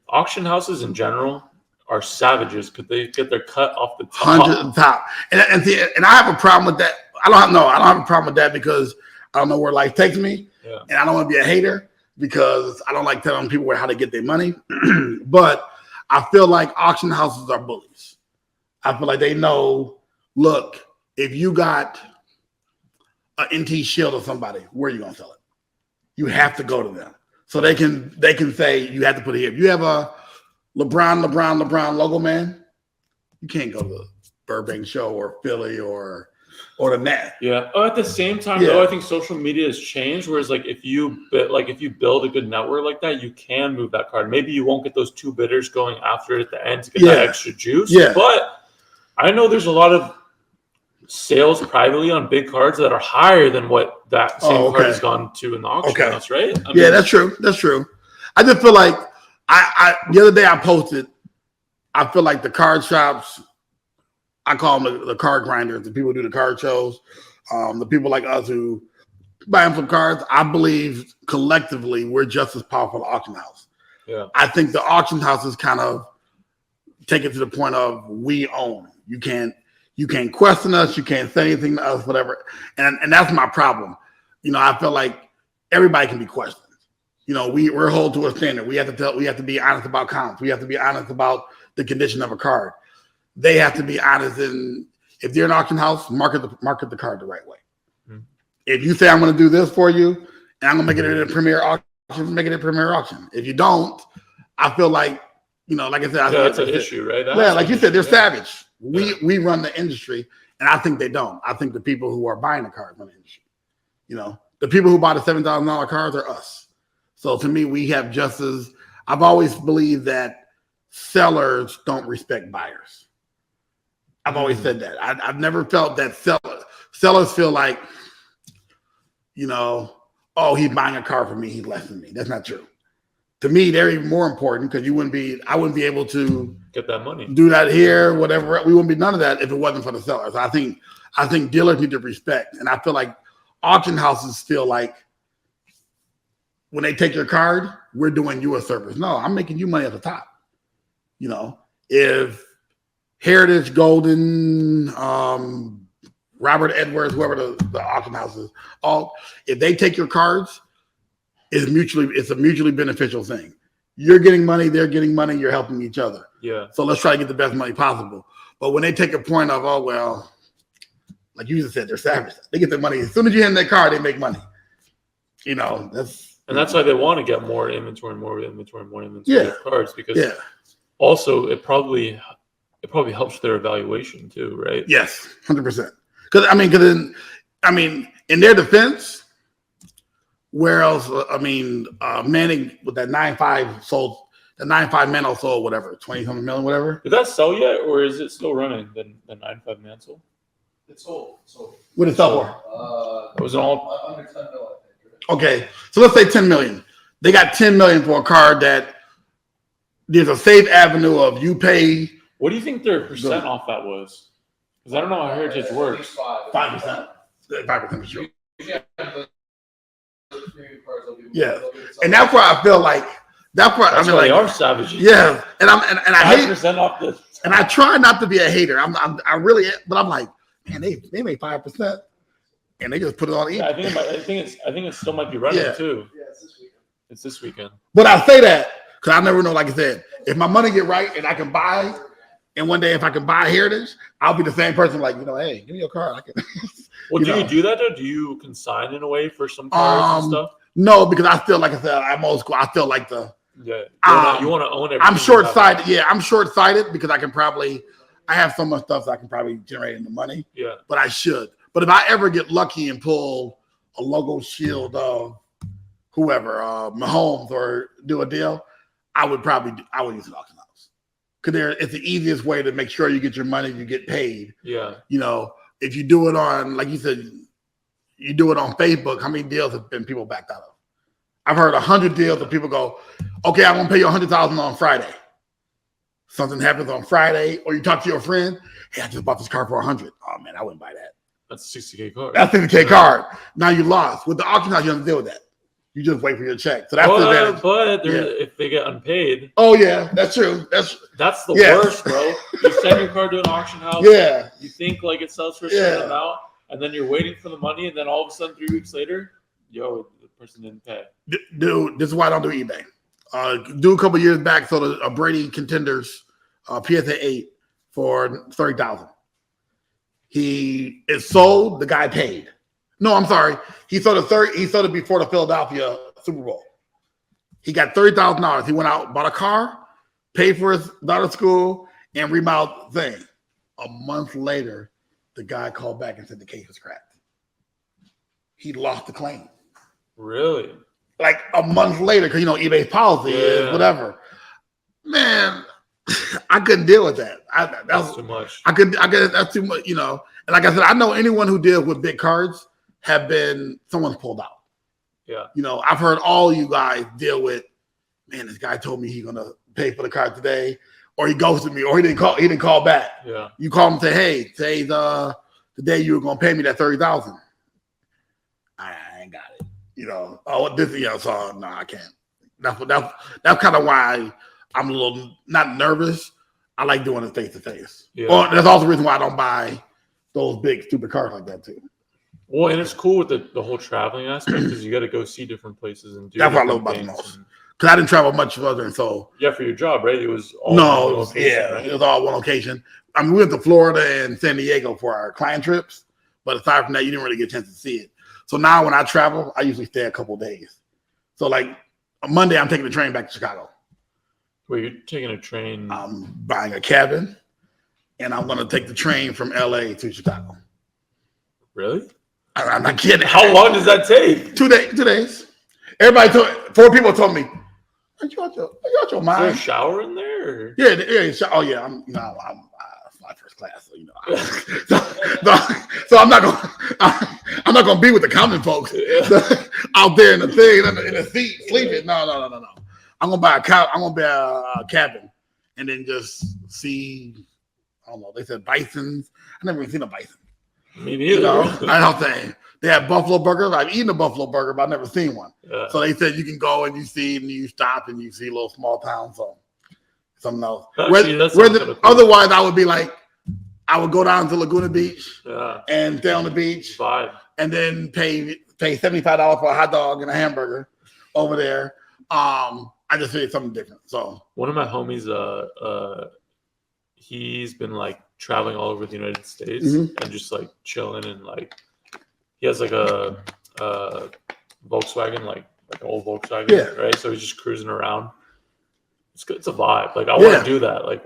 auction houses in general are savages because they get their cut off the top. And I have a problem with that. I don't have a problem with that because I don't know where life takes me, and I don't want to be a hater because I don't like telling people how to get their money. But I feel like auction houses are bullies. I feel like they know. Look, if you got an NT Shield of somebody, where are you gonna sell it? You have to go to them, so they can say you have to put it here. If you have a LeBron logo, man, you can't go to the Burbank show or Philly or the Nat. Yeah. At the same time, though, I think social media has changed. Whereas, like, if you build a good network like that, you can move that card. Maybe you won't get those two bidders going after it at the end to get that extra juice. Yeah. But I know there's a lot of sales privately on big cards that are higher than what that same card has gone to in the auction house, right? I mean, that's true. That's true. I just feel like I the other day I posted, I feel like the card shops, I call them the card grinders, the people who do the card shows, the people like us who buy some cards. I believe collectively we're just as powerful as the auction house. Yeah. I think the auction houses kind of take it to the point of we own. You can't question us. You can't say anything to us, whatever. And that's my problem. I feel like everybody can be questioned. We're held to a standard. We have to be honest about comps. We have to be honest about the condition of a card. They have to be honest. And if they're an auction house, market the card the right way. Mm-hmm. If you say I'm going to do this for you and I'm going to make it at a premier auction, make it a premier auction. If you don't, I feel like, like I said, that's an issue, right? Like you said, they're savage. We run the industry, and I think they don't. I think the people who are buying the cards run the industry. The people who buy the $7,000 cards are us. So to me, we have just as I've always believed that sellers don't respect buyers. I've always said that. I've never felt that sellers feel like, oh, he's buying a car for me, he's less than me. That's not true. To me, they're even more important because I wouldn't be able to get that money, do that here, whatever. We wouldn't be none of that if it wasn't for the sellers. I think dealers need to respect, and I feel like auction houses feel like when they take your card, we're doing you a service. No, I'm making you money at the top. If Heritage, Golden, Robert Edwards, whoever the auction house is, if they take your cards, it's a mutually beneficial thing. You're getting money, they're getting money, you're helping each other. Yeah. So let's try to get the best money possible. But when they take a point of, like you just said, they're savage. They get their money. As soon as you hand their card, they make money. That's why they want to get more inventory of cards because also it probably helps their evaluation too, right? Yes, 100%. Because in their defense, where else? Manning with that 9.5 sold, the 9.5 Mantle sold whatever, 20-something million, whatever. Did that sell yet, or is it still running? The 9.5 Mantle? It's sold. What did it sell for? It was all under 10 million. Okay, so let's say 10 million. They got 10 million for a card that there's a safe avenue of you pay. What do you think their percent off that was? Because I don't know how Heritage works. 5%. 5% for sure. Yeah, and that's why I feel like they are savages. Yeah, and I hate 5% off this, and I try not to be a hater. I really, but I'm like, man, they made 5%, and they just put it on each. Yeah, I think it still might be running too. Yeah, it's this weekend. But I say that because I never know. Like I said, if my money get right and I can buy, and one day if I can buy Heritage, I'll be the same person. Like hey, give me your card. I can. Well, do you do that though? Do you consign in a way for some cards and stuff? No, because I feel like I said I'm old school. I feel like you want to own everything. I'm short-sighted. Yeah, I'm short-sighted because I have so much stuff that I can probably generate into money. Yeah, but I should. But if I ever get lucky and pull a logo shield of whoever, Mahomes, or do a deal, I would use an auction house because it's the easiest way to make sure you get your money, you get paid. Yeah. You know, if you do it on, like you said, you do it on Facebook, how many deals have been people backed out of? I've heard 100 deals that people go, okay, I'm going to pay you $100,000 on Friday. Something happens on Friday, or you talk to your friend, hey, I just bought this car for 100. Oh man, I wouldn't buy that. That's a $60K card. That's a $60K card. Now you lost. With the auction house, you don't have to deal with that. You just wait for your check. So that's the advantage. But if they get unpaid. Oh yeah, that's true. That's the worst, bro. You send your car to an auction house. Yeah. You think like it sells for a certain amount, and then you're waiting for the money, and then all of a sudden 3 weeks later, the person didn't pay. Dude, this is why I don't do eBay. Do a couple years back, so a Brady Contenders PSA 8 for $30,000. He is sold. The guy paid. No, I'm sorry. He sold it. He sold it before the Philadelphia Super Bowl. He got $30,000. He went out, bought a car, paid for his daughter's school, and remodeled the thing. A month later, the guy called back and said the case was cracked. He lost the claim. Really? Like a month later, because eBay's policy is whatever. Man, I couldn't deal with that. That's too much. I could. That's too much. And like I said, I know anyone who deals with big cards someone's pulled out. Yeah. I've heard all you guys deal with. Man, this guy told me he's gonna pay for the card today, or he ghosted me, or he didn't call. He didn't call back. Yeah. You call him and say, "Hey, today's the day you were gonna pay me that $30,000." I ain't got it. So no, I can't. That's kind of why I'm a little not nervous. I like doing it face to face. Or that's also the reason why I don't buy those big stupid cars like that too. Well, and it's cool with the whole traveling aspect because you got to go see different places and do. That's what I love about the most. Because I didn't travel much further, and so for your job, right? It was all one location, right? It was all one location. I mean, we went to Florida and San Diego for our client trips, but aside from that, you didn't really get a chance to see it. So now when I travel, I usually stay a couple of days. So like on Monday, I'm taking the train back to Chicago. Wait, you're taking a train? I'm buying a cabin, and I'm going to take the train from LA to Chicago. Really? I'm not kidding. How long does that take? 2 days. 2 days. 4 people told me, "Are you out your mind?" Is there a shower in there? Or? Yeah. Oh yeah. I'm fly first class, so I'm not gonna be with the common folks out there in the thing in the seat sleeping. No. I'm gonna buy a cabin, and then just see. I don't know. They said bisons. I never even seen a bison. Me neither. I don't think they have buffalo burgers. I've eaten a buffalo burger, but I've never seen one. Yeah. So they said you can go and you see and you stop and you see a little small town. So something else. Otherwise, I would be like, I would go down to Laguna Beach and stay on the beach, vibe, and then pay $75 for a hot dog and a hamburger over there. I just figured something different. So one of my homies, he's been like traveling all over the United States and just like chilling and like he has like a Volkswagen, like an old Volkswagen, right? So he's just cruising around. It's good. It's a vibe. Like I want to do that. Like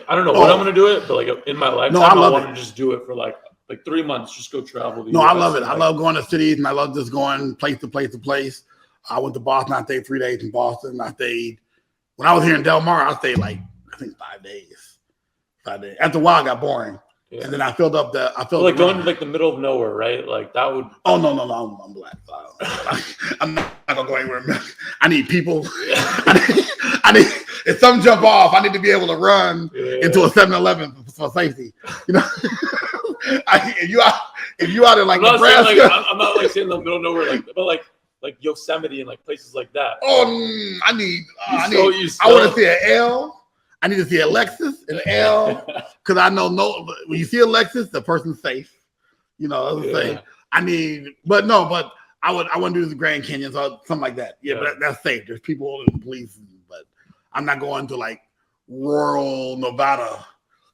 I don't know when I'm gonna do it, but like in my lifetime, I want to just do it for like 3 months. Just go travel. I love it. I love going to cities, and I love just going place to place. I went to Boston. I stayed 3 days in Boston. When I was here in Del Mar, I stayed I think 5 days. 5 days. After a while, it got boring. Yeah. And then I filled up going to the middle of nowhere, right? Like that would. Oh no! I'm black. I'm not gonna go anywhere. I need people. I need. If something jump off, I need to be able to run into a 7-Eleven for safety. If you out in Nebraska, I'm not saying the middle of nowhere, but like Yosemite and like places like that. Oh, I want to see an L. I need to see a Lexus and an L because I know when you see a Lexus, the person's safe. That's the thing. But I want to do the Grand Canyon or something like that. Yeah, but that's safe. There's people and police, but I'm not going to rural Nevada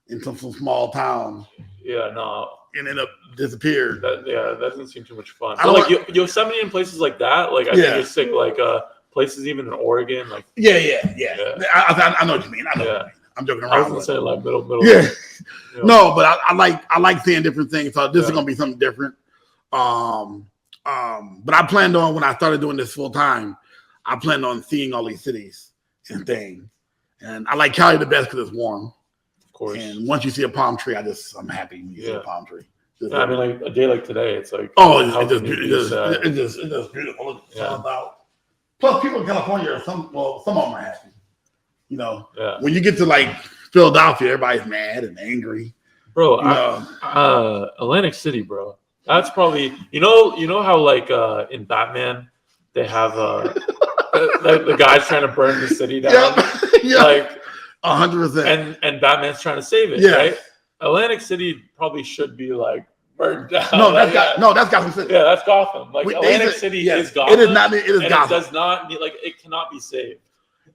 in some small town. Yeah, no. And end up disappeared. That doesn't seem too much fun. But Yosemite and places like that, I think it's sick. Places even in Oregon, Yeah. I know what you mean. I'm joking around. I was gonna say middle. Yeah. No, but I like seeing different things. So this is gonna be something different. But I planned on when I started doing this full time, I planned on seeing all these cities and things. And I like Cali the best because it's warm. Of course. And once you see a palm tree, I'm happy when you see a palm tree. Yeah, I mean, like a day like today, it's like it's just beautiful. Look, out. Plus, people in California some of them are happy. You know, when you get to like Philadelphia, everybody's mad and angry. Bro, Atlantic City, bro. That's probably you know how like in Batman they have the guy's trying to burn the city down. Yeah. Like 100%. And Batman's trying to save it, right? Atlantic City probably should be like burned down. No, that's Gotham City. Yeah, that's Gotham. Like Atlantic City is Gotham. It is not. It is Gotham. It does not like it cannot be saved.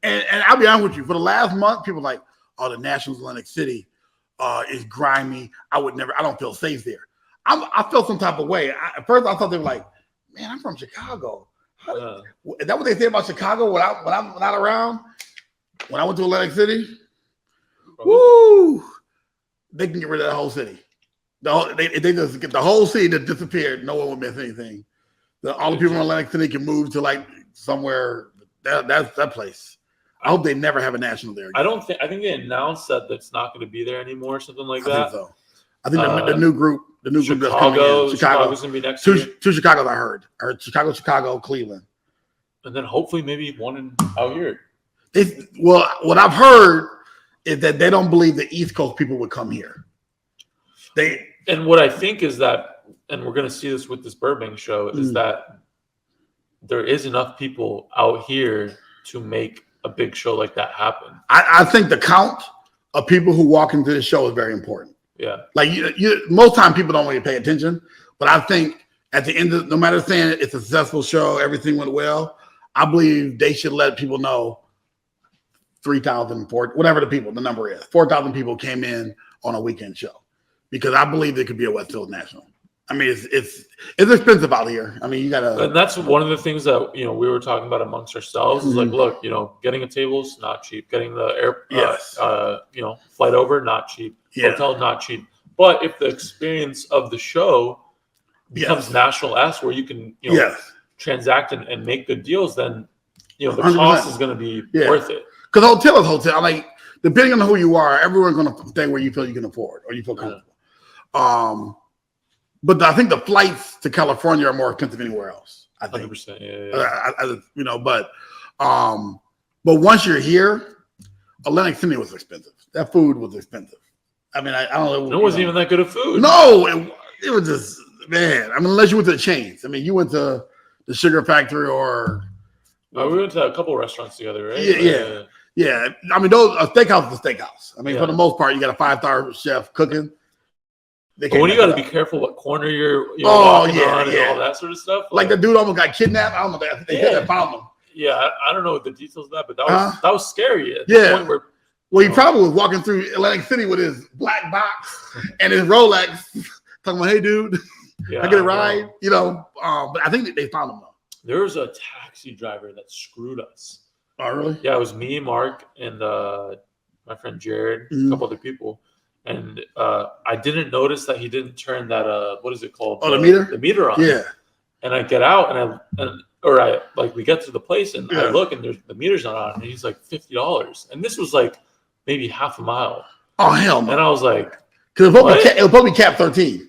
And I'll be honest with you. For the last month, people are like, "Oh, the Nationals, Atlantic City, is grimy. I don't feel safe there." I felt some type of way. At first, I thought they were like, "Man, I'm from Chicago." Is that what they say about Chicago when I'm not around? When I went to Atlantic City, woo! They can get rid of the whole city. They just get the whole city that disappeared. No one would miss anything. All the people in Atlantic City can move to like somewhere. That's that place. I hope they never have a national there again. I think they announced that it's not going to be there anymore, something like that. I think so. I think the new group that's coming in. Chicago's going to be next year. Two Chicagos I heard. Chicago, Cleveland. And then hopefully maybe one out here. What I've heard is that they don't believe the East Coast people would come here. And what I think is that, and we're going to see this with this Burbank show, is that there is enough people out here to make a big show like that happen. I think the count of people who walk into the show is very important. Yeah. Like most time people don't really pay attention, but I think at the end of, no matter saying it's a successful show, everything went well, I believe they should let people know 3,000, whatever the number is, 4,000 people came in on a weekend show, because I believe there could be a Westfield National. I mean, it's expensive out here. I mean, you gotta. And that's one of the things that we were talking about amongst ourselves. Is like, look, getting a table's not cheap. Getting the flight over, not cheap. Hotel, not cheap. But if the experience of the show becomes national-esque, where you can transact and make good deals, then the 100%. Cost is going to be worth it. Because hotel is hotel. Like, depending on who you are, everyone's going to stay where you feel you can afford or you feel comfortable. But I think the flights to California are more expensive anywhere else. I think. 100%. But once you're here, Atlantic City was expensive. That food was expensive. I mean, I don't know. It wasn't even that good of food. No, it was just, man. I mean, unless you went to the chains. I mean, you went to the Sugar Factory or. We went to a couple of restaurants together, right? Yeah. I mean, a steakhouse is a steakhouse. I mean, for the most part, you got a 5-star chef cooking. But when you got to be careful what corner you're walking on and all that sort of stuff. Like the dude almost got kidnapped. I don't know. They found him. Yeah, I don't know the details of that, but that was scary. At the point where, he probably was walking through Atlantic City with his black box and his Rolex, talking about, "Hey, dude, I get a ride." But I think they found him though. There was a taxi driver that screwed us. Oh, really? Yeah, it was me, Mark, and my friend Jared, a couple other people. And I didn't notice that he didn't turn that what is it called? Oh, the meter? The meter on. Yeah. And I get out we get to the place and I look and the meter's not on, and he's like $50. And this was like maybe half a mile. Oh, hell no. And I was like, because it'll probably cap 13.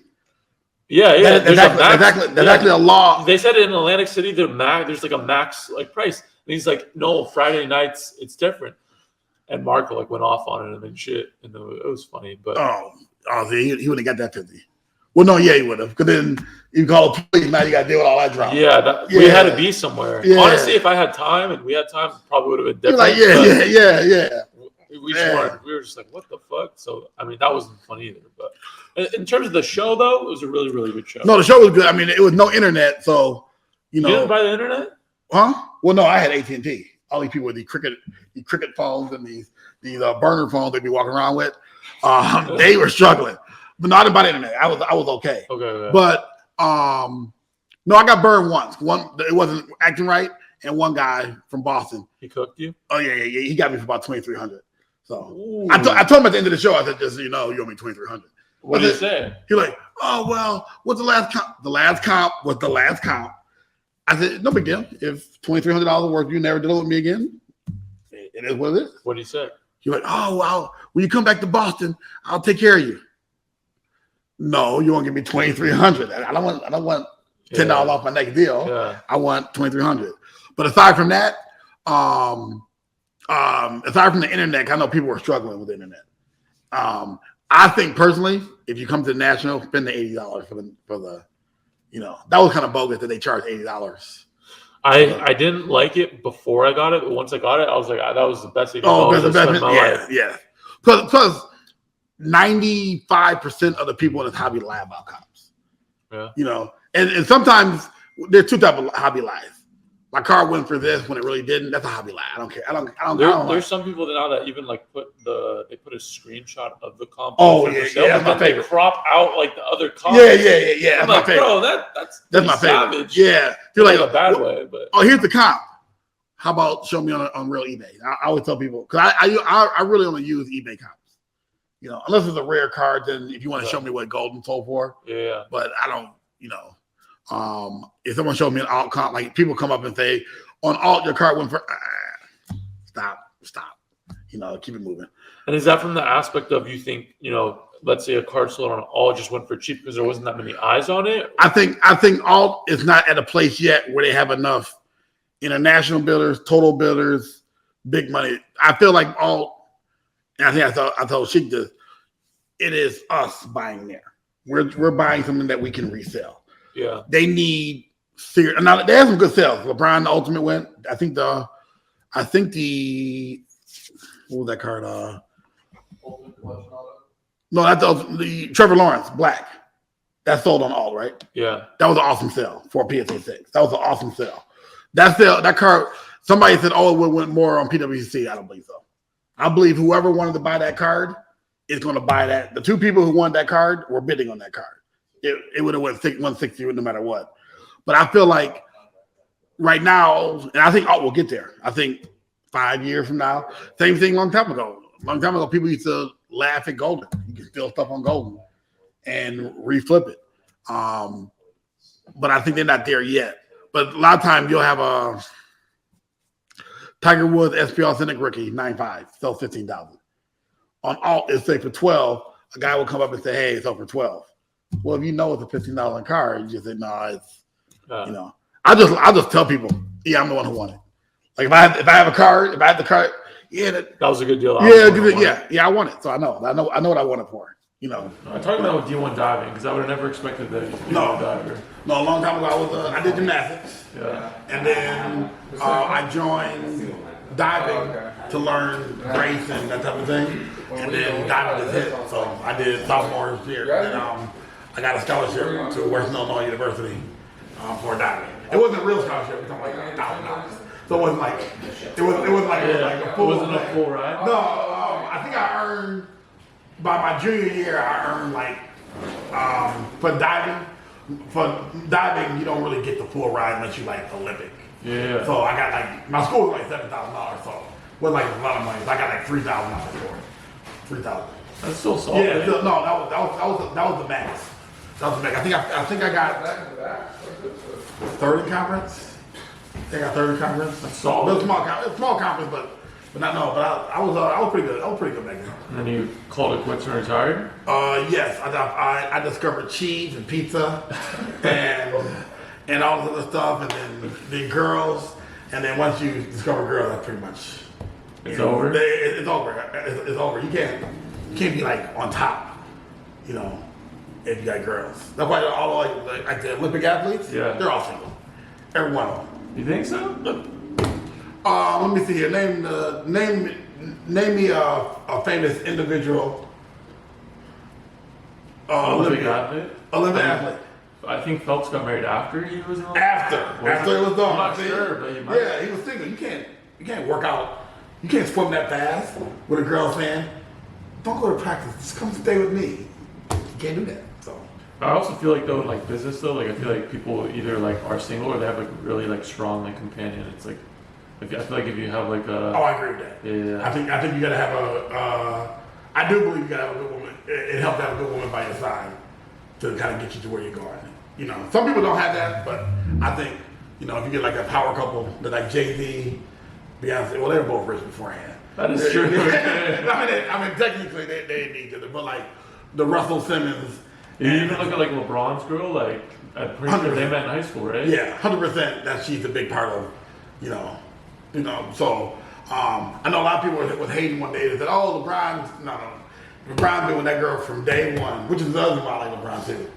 Yeah. That's actually a law. They said in Atlantic City there's like a max like price. And he's like, no, Friday nights it's different. And Marco went off on it and shit, and it was funny. But he wouldn't have got that 50. Well, no, he would have. Because then you call the police, now you got to deal with all that drama. We had to be somewhere. Yeah. Honestly, if I had time and we had time, it probably would have been different. We were just like, what the fuck? So I mean, that wasn't fun either. But in terms of the show, though, it was a really, really good show. No, the show was good. I mean, it was no internet, so you didn't buy the internet? Huh? Well, no, I had AT&T. All these people with the cricket phones and these burner phones they be walking around with, they were struggling. But not about the internet. I was okay. Okay. But no, I got burned once. It wasn't acting right, and one guy from Boston. He cooked you? Oh yeah. He got me for about $2,300. So I told him at the end of the show, I said, just you owe me $2,300. What did he say? He's like, oh well, what's the last comp? The last comp was the last comp. I said, no big deal. If $2,300 worth, you never deal with me again. It is what it is. What did he say? You're like, oh, well, when you come back to Boston, I'll take care of you. No, you want to give me $2,300. I don't want $10 off my next deal. Yeah. I want $2,300. But aside from that, aside from the internet, I know people are struggling with the internet. I think personally, if you come to the National, spend the $80 for the that was kind of bogus that they charged $80. I didn't like it before I got it, but once I got it, I was like, that was the best $80 best I spent in my life. Yeah. Plus, 95% of the people in this hobby lie about cops. Yeah. And sometimes there's two types of hobby lies. My car went for this when it really didn't. That's a hobby lie. I don't care. I don't There's some people now that even like put a screenshot of the comp. Oh yeah, that's my favorite. They crop out like the other comp. Yeah. I'm like, bro, that's my savage. favorite. Yeah, feel like a bad way, but here's the comp. How about show me on real eBay? I always tell people because I really only use eBay comps. Unless it's a rare card, then if you want to show me what golden sold for. Yeah. But I don't. If someone showed me an alt comp, like people come up and say, on alt, your card went for, stop. Keep it moving. And is that from the aspect of you think, let's say a card sold on alt just went for cheap because there wasn't that many eyes on it? I think alt is not at a place yet where they have enough international builders, total builders, big money. I feel like alt, and I think I told Sheik this, it is us buying there. We're buying something that we can resell. Yeah, they need serious. Now they have some good sales. LeBron, the Ultimate went. I think the what was that card? No, that's the Trevor Lawrence Black. That sold on alt, right? Yeah, that was an awesome sale for PSA 6. That was an awesome sale. That card. Somebody said, "Oh, it would went more on PWC." I don't believe so. I believe whoever wanted to buy that card is going to buy that. The two people who wanted that card were bidding on that card. It would have went 160 no matter what. But I feel like right now, and I think alt will get there. I think 5 years from now, same thing long time ago. Long time ago, people used to laugh at golden. You can steal stuff on golden and reflip it. But I think they're not there yet. But a lot of times you'll have a Tiger Woods SPL Authentic Rookie 9.5, sells 15,000. On alt, it's say for 12, a guy will come up and say, hey, it's over 12. Well, if you know it's a $15 card, you just say, no, it's, I just tell people, yeah, I'm the one who won it. Like if I have a card, if I have the card, yeah, that was a good deal. I won it. So I know what I won it for. I'm talking about with D1 diving because I would have never expected that. No, a long time ago I did gymnastics. Yeah, and then I joined diving to learn grace and that type of thing. And then diving is hit. So I did sophomore year. And I got a scholarship to Western Illinois University for diving. It wasn't a real scholarship. It was like $1,000. So it wasn't like a full. It wasn't a full ride. No, I think I earned by my junior year. I earned like for diving. For diving, you don't really get the full ride unless you like Olympic. Yeah. So I got like my school was like $7,000, so it wasn't like a lot of money. So I got like $3,000 for it. $3,000. That's still solid. Yeah. No, that was the max. That was the max. I think I got third in conference. I think I got third in conference. That's solid. It was a small conference, but I was pretty good. I was pretty good back then. And then you called it quits and retired? Yes. I discovered cheese and pizza and all this other stuff, and then the girls, and then once you discover girls, that's pretty much it's over. It's over. It's over. You can't be like on top, if you got girls. That's why all like the Olympic athletes, they're all single. Every one of them. You think so? Let me see here. Name me a famous individual. Olympic athlete. Olympic athlete. I think Phelps got married after he was an Olympic. After it was done. I'm not sure, but he might. Yeah, he was single. You can't work out. You can't swim that fast with a girl saying, "Don't go to practice. Just come stay with me." You can't do that. So. I also feel like though, in like business though, like I feel like people either like are single or they have like really like strong like companion. It's like I feel like if you have like a. Oh, I agree with that. Yeah. I think you gotta have a. I do believe you gotta have a good woman. It helps to have a good woman by your side to kind of get you to where you're going. Some people don't have that, but I think if you get like a power couple that like Jay-Z, Beyonce, well they were both rich beforehand, That is true. I mean, technically they need to, but like the Russell Simmons. You even look at like LeBron's girl, like I'm pretty sure they met in high school, right? Yeah, 100%. That she's a big part of, you know. So I know a lot of people was hating one day. They said, "Oh, LeBron's been with that girl from day one," which is the other thing I like LeBron too.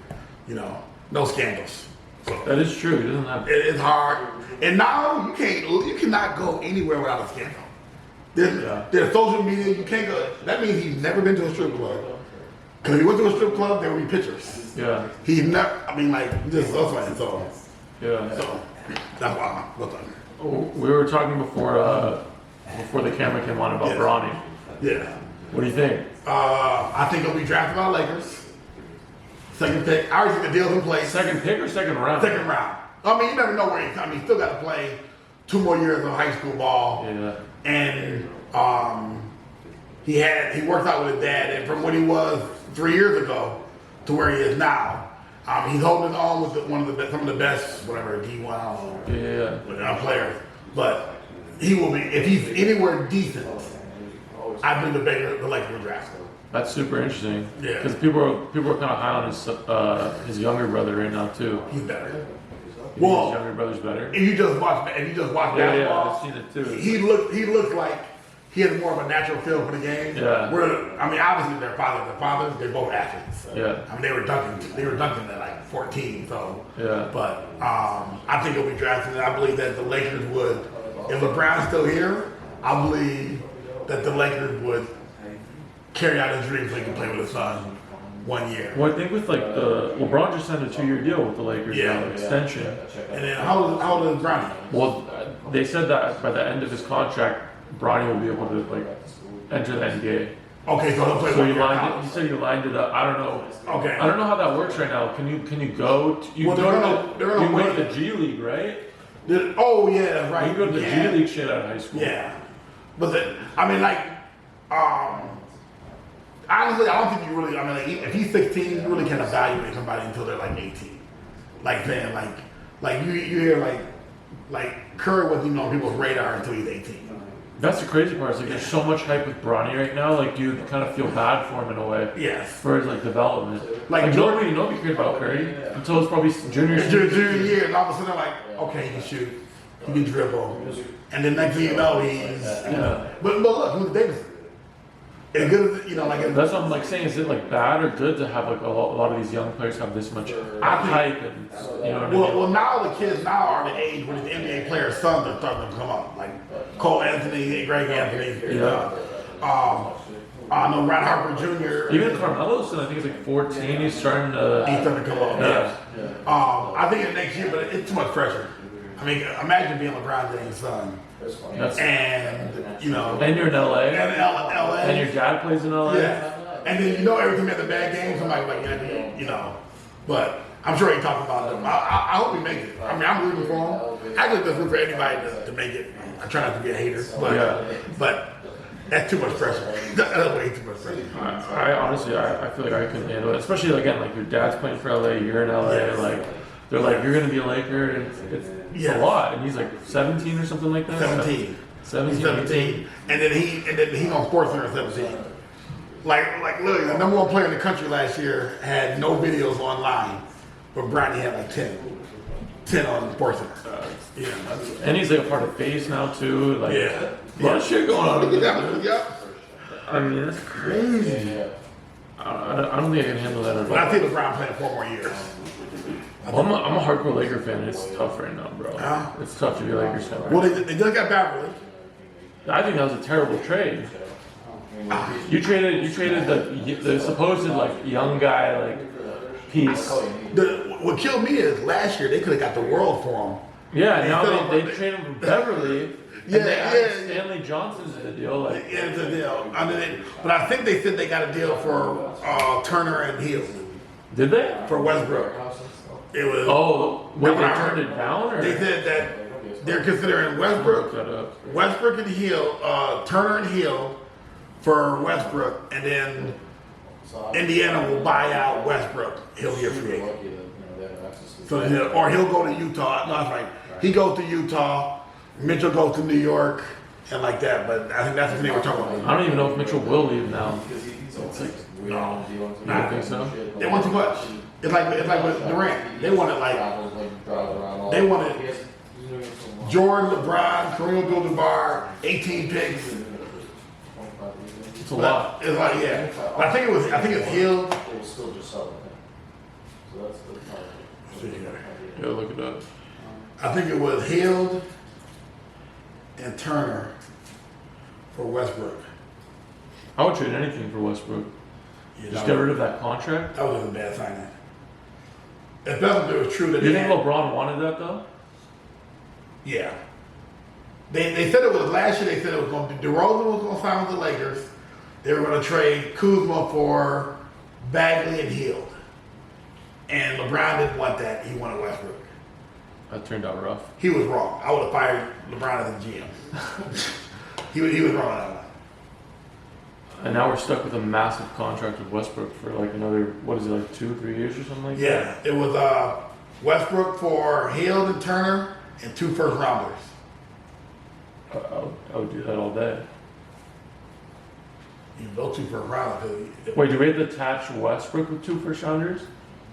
You know, no scandals. So That is true. He doesn't have. it's hard, and now you cannot go anywhere without a scandal. There's social media. You can't go. That means he's never been to a strip club. Because if he went to a strip club, there would be pictures. Yeah. He's never. I mean, like just us man. So that's why. What's up? We were talking before the camera came on about Bronny. Yeah. What do you think? I think he'll be drafted by the Lakers. Second pick. I already think the deal's in place. Second pick or second round? Second round. I mean, you never know where he's coming. He's still got to play 2 more years of high school ball. Yeah. And he worked out with his dad, and from what he was 3 years ago to where he is now, he's holding his own with some of the best, whatever D1 players. But he will be, if he's anywhere decent, I think the Lakers will draft him. That's super interesting. Yeah. Because people are kind of high on his younger brother right now too. He's better. His younger brother's better. If you just watch basketball, I've seen it too. He looks like he has more of a natural feel for the game. Yeah. I mean, obviously their fathers, they're both athletes. So, Yeah. I mean, they were dunking at like 14. So. Yeah. But I think he'll be drafted, and I believe that the Lakers would, if LeBron's still here, I believe that the Lakers would carry out his dream so he can play with his son 1 year. Well, I think with like LeBron just signed a 2-year deal with the Lakers now, extension. And then how old is Bronny? Well, they said that by the end of his contract, Bronny will be able to like enter the NBA. Okay, so he'll play So 1 you year. said you lined it up. I don't know. Okay. I don't know how that works right now. Can you go? You Well, went to the G League, right? Oh yeah, that's right. You go to the G League shit out of high school. Yeah, but I mean, like, honestly, I don't think you really. I mean, like, if he's 16, you really can't evaluate somebody until they're like 18. Like saying, like you hear like Curry wasn't even on people's radar until he's 18. That's the crazy part. Is like there's so much hype with Bronny right now. Like you kind of feel bad for him in a way. Yes. For his like development. Like nobody cared about Curry until it's probably junior year, and all of a sudden they're like, okay, he can shoot, he can dribble, and then next thing you know, he's. But look, who's Davis? As good as that's what I'm like saying. Is it like bad or good to have like a lot of these young players have this much hype and you know what I mean? Well, now the kids are the age when the NBA players' sons are starting to come up, like Cole Anthony, Greg Anthony. I know Ron Harper Jr. Even Carmelo's son, I think he's like 14. He's starting to come up. Yeah. I think next year, but it's too much pressure. I mean, imagine being LeBron James' son. And you're in LA. And LA. And your dad plays in LA. Yeah. And then every time he has a bad game, somebody like But I'm sure he talked about it. I hope he makes it. I mean, I'm rooting for him. I just root for anybody to make it. I try not to be a hater, but that's too much pressure. That's way too much pressure. I honestly feel like I couldn't handle it. Especially again, like your dad's playing for LA, you're in LA, like they're like you're gonna be a Laker, and it's a lot. And he's like 17 or something like that. 17. 17. And then he's on SportsCenter at 17. Like literally, the number 1 player in the country last year had no videos online, but Bronny had like 10 on SportsCenter. And he's like a part of FaZe now too. Like a lot of shit going on. I mean, that's crazy. I don't think I can handle that at all. But I think LeBron playing 4 more years. Well, I'm a hardcore Laker fan. It's tough right now, bro. It's tough to be a Lakers fan. Right well, they just got Beverly. I think that was a terrible trade. You traded the supposed like young guy like piece. What killed me is last year they could have got the world for him. Yeah, now they traded him from Beverly. And they added Stanley Johnson's the deal. Like, it's a deal. But I think they said they got a deal for Turner and Hill. Did they? For Westbrook. It was. Oh, wait, they turned it down? Or? They said that they're considering Westbrook and Hill, Turner and Hill for Westbrook, and then Indiana will buy out Westbrook. He'll be a free agent. So or he'll go to Utah. No, that's right. He goes to Utah. Mitchell goes to New York, and like that. But I think that's the thing we're talking about. I don't even know if Mitchell will leave now. It's like, No, you don't think so? they want too much. It's like with Durant. They wanted Jordan, LeBron, Kareem Abdul-Jabbar, 18 picks. It's a lot. It's like But I think it's Hill. It was still just selling it. So that's the Yeah, look it up. I think it was Hill and Turner for Westbrook. I would trade anything for Westbrook. Yeah, Just get rid of that contract. That was a bad signing. Especially if it was true that Do you think LeBron wanted that though? Yeah. They said it was last year. They said it was going to be DeRozan was going to sign with the Lakers. They were going to trade Kuzma for Bagley and Hield. And LeBron didn't want that. He wanted Westbrook. That turned out rough. He was wrong. I would have fired LeBron as a GM. he was wrong on that one. And now we're stuck with a massive contract with Westbrook for like another, what is it, like 2-3 years or something like that? Yeah, it was Westbrook for Hield and Turner and 2 first rounders. I would do that all day. You know, 2 first rounders. Wait, do we have to attach Westbrook with 2 first rounders?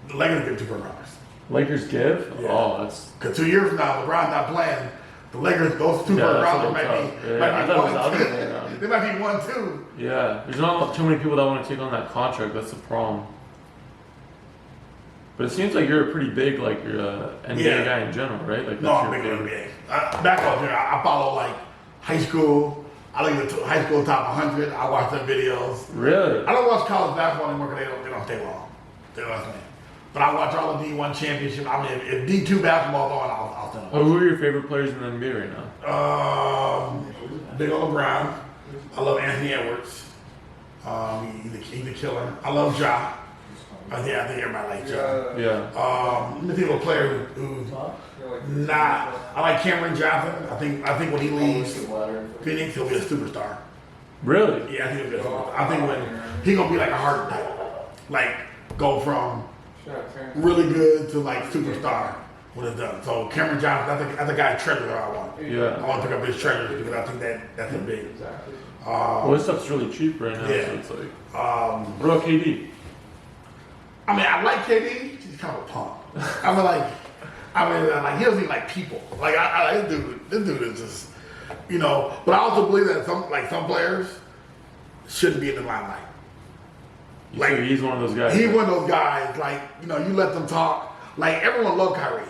The Lakers get 2 first rounders. Lakers give? Yeah. Oh, that's. Because 2 years from now, LeBron's not playing. The Lakers, those 2 Yeah, first that's a rounders little might tough. be, Yeah, might I be thought it was 1, the other 2. way around. They might be 1, 2. Yeah, there's not too many people that want to take on that contract. That's the problem. But it seems like you're a pretty big, like, you're a NBA guy in general, right? Like, No, that's I'm your big favorite. NBA. Back up here, I follow like high school. I like the high school top 100. I watch their videos. Really? I don't watch college basketball anymore because they don't stay long. They don't stay. But I watch all the D1 championship. I mean, if D2 basketball's on, I'll stand Oh, who are your favorite players in the NBA right now? Big ol' LeBron. I love Anthony Edwards. He's a killer. I love Ja. I think everybody likes Ja. Yeah. Let me think of a player who's not. I like Cameron Johnson. I think when he leaves Phoenix, he'll be a superstar. Really? Yeah, I think he'll be a superstar. I think when he's gonna be like a Harden type, like go from really good to like superstar when it's done. So Cameron Johnson, that's the guy treasure that I want. Yeah. I want to pick up his treasures because I think that's a big. Well, this stuff's really cheap right now, Yeah. so it's like. What about KD? I mean, I like KD. He's kind of a punk. Like he doesn't even like people. Like this dude is just, you know. But I also believe that some players shouldn't be in the limelight. Like he's one of those guys. He's one of those guys. Like, you know, you let them talk. Like everyone loved Kyrie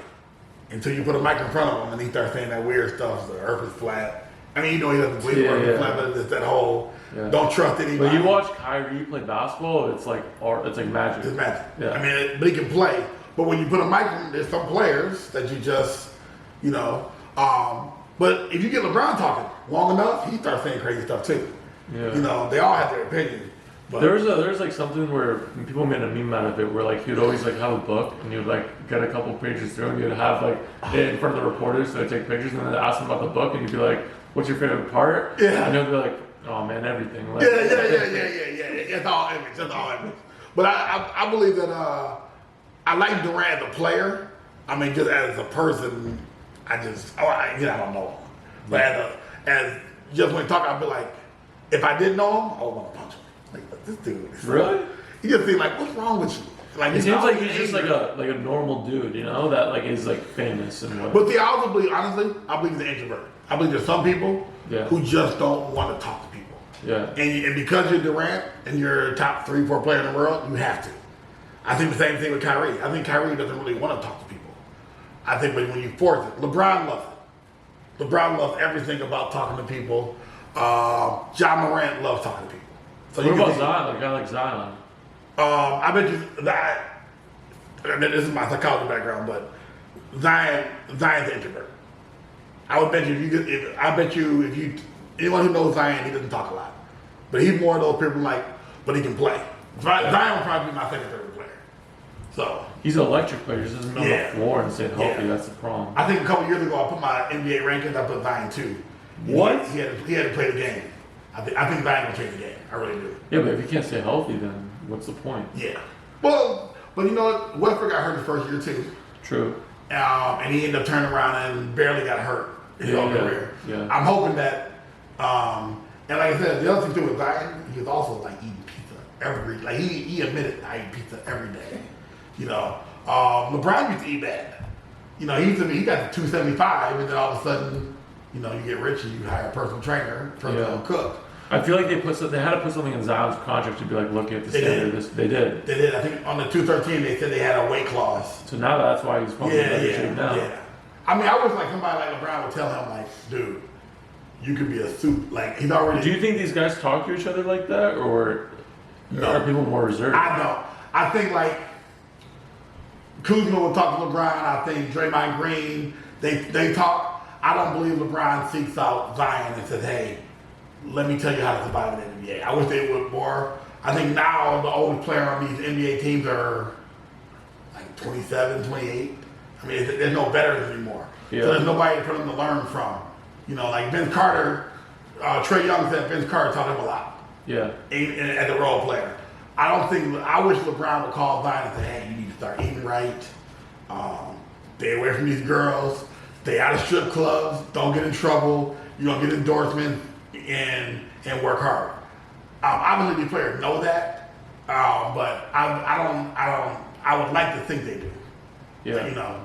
until you put a mic in front of him and he starts saying that weird stuff. The earth is flat. I mean, you know, he doesn't believe the earth is flat, but it's that whole don't trust anybody. But you watch Kyrie play basketball, it's like art. It's like magic. It's magic. Yeah. I mean, but he can play. But when you put a mic in, there's some players that you just, you know. But if you get LeBron talking long enough, he starts saying crazy stuff too. Yeah. You know, they all have their opinion. But There's like something where people made a meme out of it, where like he'd always like have a book and you'd like get a couple pages through and you'd have like it in front of the reporters so they'd take pictures and then they'd ask them about the book and you'd be like, "What's your favorite part?" Yeah. And he'll be like, "Oh man, everything." Like, yeah. It's all image. That's all image. But I believe that I like Durant as a player. I mean, just as a person, I don't know him. But as just when talking, I'd be like, if I didn't know him, I would want to punch him. Like, this dude. Really? He just seems like, what's wrong with you? Like, it seems like he's just like a normal dude, you know, that like is like famous and whatever. But see, honestly, I believe he's an introvert. I believe there's some people who just don't want to talk to people. Yeah. And because you're Durant and you're a top 3-4 player in the world, you have to. I think the same thing with Kyrie. I think Kyrie doesn't really want to talk to people. I think when you force it, LeBron loves it. LeBron loves everything about talking to people. John Morant loves talking to people. So what about Zion? Like a guy like Zion? I bet you that. I mean, this is my psychology background, but Zion's an introvert. I would bet you if you anyone who knows Zion, he doesn't talk a lot, but he's more of those people like, but he can play. Zion would probably be my second favorite player. So he's an electric player. He just doesn't know the floor and stay healthy. That's the problem. I think a couple years ago, I put my NBA rankings. I put Zion 2. What? He had to play the game. I think Zion will change the game. I really do. Yeah, but if you can't stay healthy, then what's the point? Yeah. Well, but you know what? Westbrook got hurt his first year too. True. And he ended up turning around and barely got hurt in his whole career. Yeah. I'm hoping that And like I said, the other thing too with Zion, he was also like eating pizza he admitted I eat pizza every day. You know, LeBron used to eat that. You know, he got the 275, and then all of a sudden, you know, you get rich and you hire a personal trainer, personal cook. I feel like they had to put something in Zion's contract to be like, look at the standard. They did. They did. I think on the 213 they said they had a weight clause. So now that's why he's probably better shape now. Yeah. I mean, I wish like somebody like LeBron would tell him like, dude, you could be a suit. Like he's already. Do you think these guys talk to each other like that, or are people more reserved? I don't. I think like Kuzma will talk to LeBron. I think Draymond Green. They talk. I don't believe LeBron seeks out Zion and says, hey, let me tell you how to survive in the NBA. I wish they would more. I think now the oldest player on these NBA teams are like 27, 28. I mean, there's no veterans anymore. Yeah. So there's nobody for them to learn from. You know, like Vince Carter, Trey Young said Vince Carter taught him a lot. Yeah. As a role player. I wish LeBron would call Zion and say, hey, you need to start eating right. Stay away from these girls. Stay out of strip clubs. Don't get in trouble. You're going to get endorsements and work hard. Obviously, these players know that, but I would like to think they do. Yeah. You know,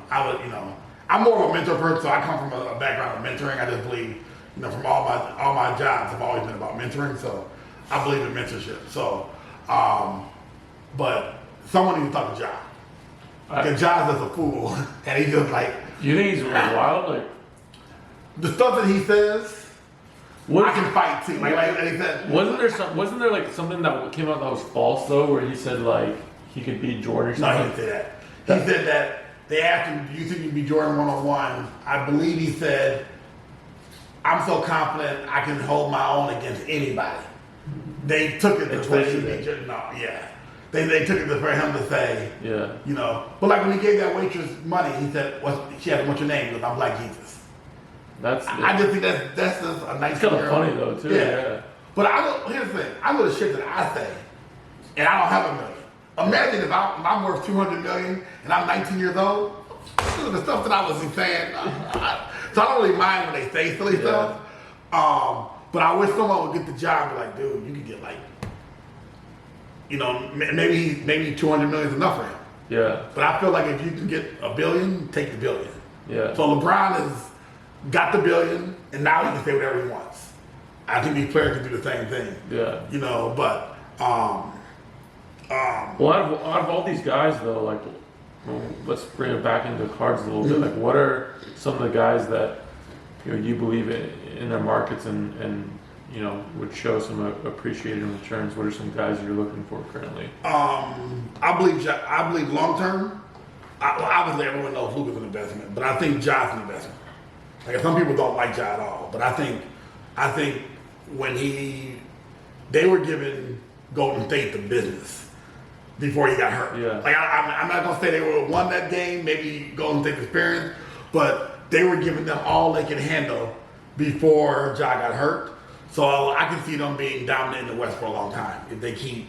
I'm more of a mentor person, so I come from a background of mentoring. I just believe, you know, from all my jobs have always been about mentoring, so I believe in mentorship. So, but someone needs to talk to Ja. Because Ja's just a fool, and he just like. You think he's wild? Like the stuff that he says, I can fight too. Like he said, wasn't there like something that came out that was false though, where he said like he could beat Jordan or something? No, he didn't say that. He said that they asked him, "Do you think you can beat Jordan 1-on-1?" I believe he said, "I'm so confident I can hold my own against anybody." They took it to say, They took it for him to say, you know. But like when he gave that waitress money, he said, she asked him, "What's your name?" He goes, "I'm Black Jesus." I just think that's just a nice. It's kind of funny though too. Yeah. But here's the thing. I know the shit that I say, and I don't have $1 million. Imagine if I'm worth $200 million and I'm 19 years old. The stuff that I was saying. So I don't really mind when they say silly stuff. But I wish someone would get the job and be like, dude, you could get like, you know, maybe 200 million is enough for him. Yeah. But I feel like if you can get $1 billion, take the $1 billion. Yeah. So LeBron has got the $1 billion, and now he can say whatever he wants. I think these players can do the same thing. Yeah. You know, but well, out of all these guys though, like, let's bring it back into cards a little bit. Like, what are some of the guys that you believe in their markets and you know would show some appreciated returns? What are some guys you're looking for currently? I believe long term. Obviously, everyone knows Luka's an investment, but I think Ja's an investment. Like some people don't like Ja at all, but I think when they were giving Golden State the business before he got hurt. Yeah. Like I'm not gonna say they would have won that game, maybe Golden State experience, but they were giving them all they could handle before Ja got hurt. So I can see them being dominant in the West for a long time if they keep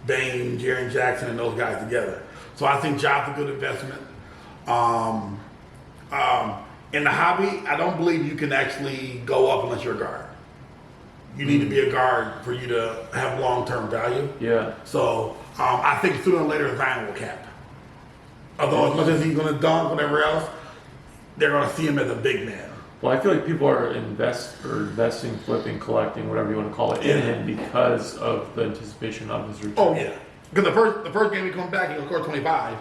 Bane, Jaren Jackson, and those guys together. So I think Ja's a good investment. In the hobby, I don't believe you can actually go up unless you're a guard. You need to be a guard for you to have long-term value. Yeah. So I think sooner or later Zion will cap. Although as much as he's going to dunk, whatever else, they're going to see him as a big man. Well, I feel like people are investing, flipping, collecting, whatever you want to call it, in him because of the anticipation of his return. Oh yeah, because the first game he comes back, he'll score 25,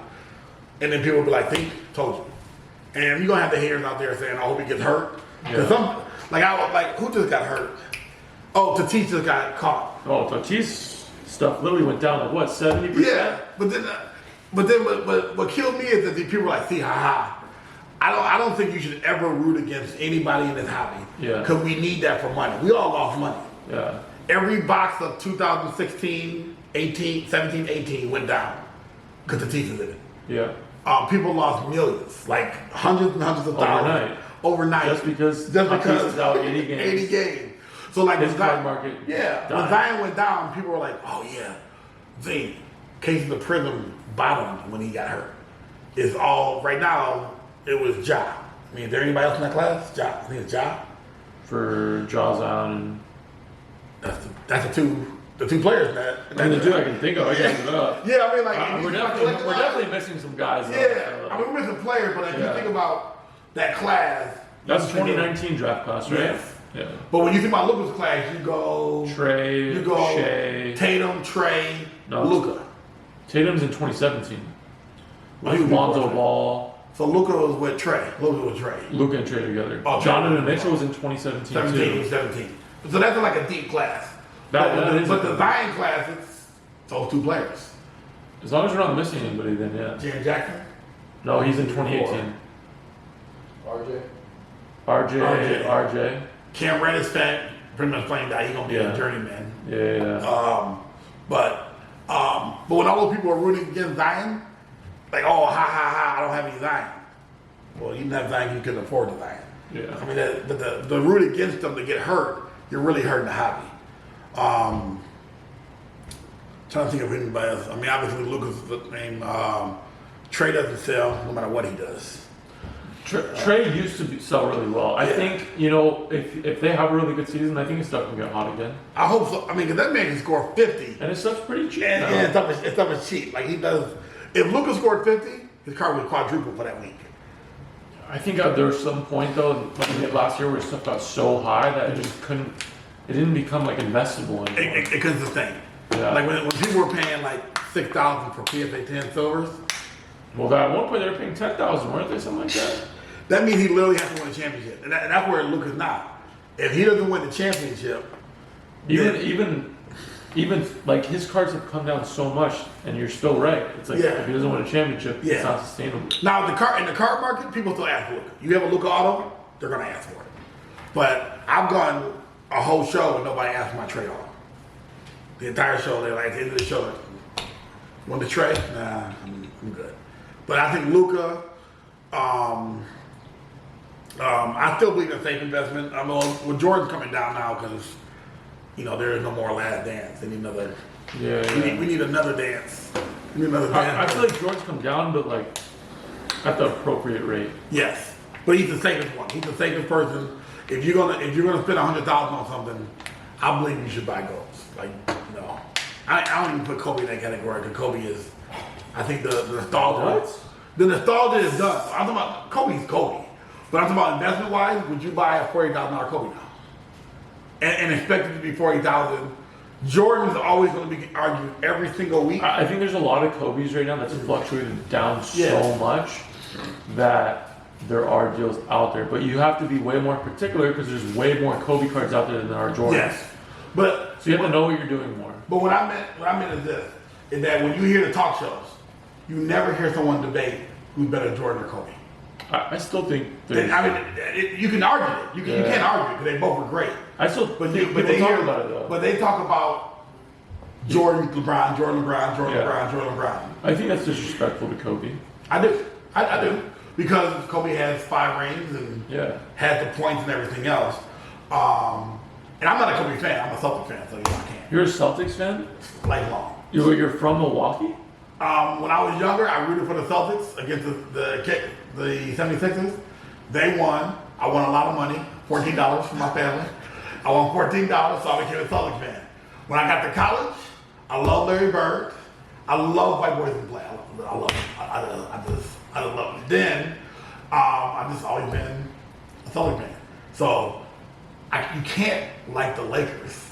and then people will be like, "See, told you." And you're gonna have the haters out there saying, "I hope he gets hurt." Because who just got hurt? Oh, Tatis just got caught. Oh, Tatis stuff literally went down like what, 70%? Yeah, but then what killed me is that these people are like, "See, haha." I don't think you should ever root against anybody in this hobby. Yeah. Because we need that for money. We all lost money. Yeah. Every box of 2016, 18, 17, 18 went down because the teeth is in it. Yeah. People lost millions, like hundreds and hundreds of thousands. Overnight. Just because it's out 80 games. 80 games. So like his card market. Yeah. When Zion went down, people were like, "Oh yeah, Zane, Case of the Prism bottomed when he got hurt." It's all right now. It was Ja. I mean, is there anybody else in that class? Ja. I think it's Ja. for Jaws Allen. That's the two players that. And the two I can think of. I can't give it up. Yeah, I mean, like we're definitely missing some guys. Yeah, I mean, we're missing players, but if you think about that class, that's 2019 draft class, right? Yes. Yeah. But when you think about Luka's class, you go Shea, Tatum, Trey, Luka. Tatum's in 2017. Well, Lonzo Ball. So Luka was with Trey. Luka and Trey together. Oh, Jonathan Mitchell was in 2017 17. So that's like a deep class. But the Zion class, it's those two players. As long as we're not missing anybody, then yeah. Jaren Jackson? No, he's in 2018. RJ. Cam Reddish fat, pretty much playing that. He's gonna be a journeyman. Yeah. But when all those people are rooting against Zion, like, oh, I don't have any Zion. Well, you didn't have Zion, you couldn't afford the Zion. Yeah. I mean, the root against them to get hurt, you're really hurting the hobby. Trying to think of anybody else. I mean, obviously Luka's name. Trey doesn't sell no matter what he does. Trey used to sell really well. I think, if they have a really good season, I think his stuff can get hot again. I hope so. I mean, because that man can score 50. And his stuff's pretty cheap. And his stuff is cheap. Like, he does. If Luka scored 50, his car would quadruple for that week. I think there was some point, though, like we did last year, where his stuff got so high that it just couldn't. It didn't become like investable anymore. It couldn't sustain. Yeah. Like when people were paying like $6,000 for PSA 10 silvers. Well, at one point they were paying $10,000, weren't they? Something like that. That means he literally has to win a championship, and that's where Luka's not. If he doesn't win the championship, even like his cards have come down so much, and you're still right. It's like if he doesn't win a championship, it's not sustainable. Now in the card market, people still ask for Luka. You have a Luka auto, they're gonna ask for it. But I've gone a whole show and nobody asked for my trade auto. The entire show, they're like, at the end of the show, like, want the trade? Nah, I'm good. But I think Luka, I still believe in safe investment. I mean, with Jordan's coming down now because, there is no more last dance. They need another. We need another dance. We need another dance. I feel like Jordan's come down, but like at the appropriate rate. Yes, but he's the safest one. He's the safest person. If you're gonna spend $100,000 on something, I believe you should buy golds. Like, I don't even put Kobe in that category because Kobe is. I think the nostalgia. What? The nostalgia is done. I'm talking about Kobe's Kobe. But I'm talking about investment wise, would you buy a $40,000 Kobe now? And expect it to be $40,000? Jordan's always going to be argued every single week. I think there's a lot of Kobe's right now that's fluctuated down so much that there are deals out there. But you have to be way more particular because there's way more Kobe cards out there than there are Jordans. Yes. So you have to know what you're doing more. But what I meant is this, is that when you hear the talk shows, you never hear someone debate who's better, Jordan or Kobe. I still think you can argue it. You can't argue it because they both were great. I still think people talk about it though. But they talk about Jordan, LeBron, Jordan, LeBron, Jordan, LeBron, Jordan, LeBron. I think that's disrespectful to Kobe. I do. I do. Because Kobe has 5 rings and had the points and everything else. And I'm not a Kobe fan. I'm a Celtics fan, so I can't. You're a Celtics fan? Lifelong. You're from Milwaukee? When I was younger, I rooted for the Celtics against the 76ers. They won. I won a lot of money, $14 from my family. I won $14, so I became a Celtics fan. When I got to college, I love Larry Bird. I love white boys in play. I love them. I love them. Then, I've just always been a Celtics fan. So, you can't like the Lakers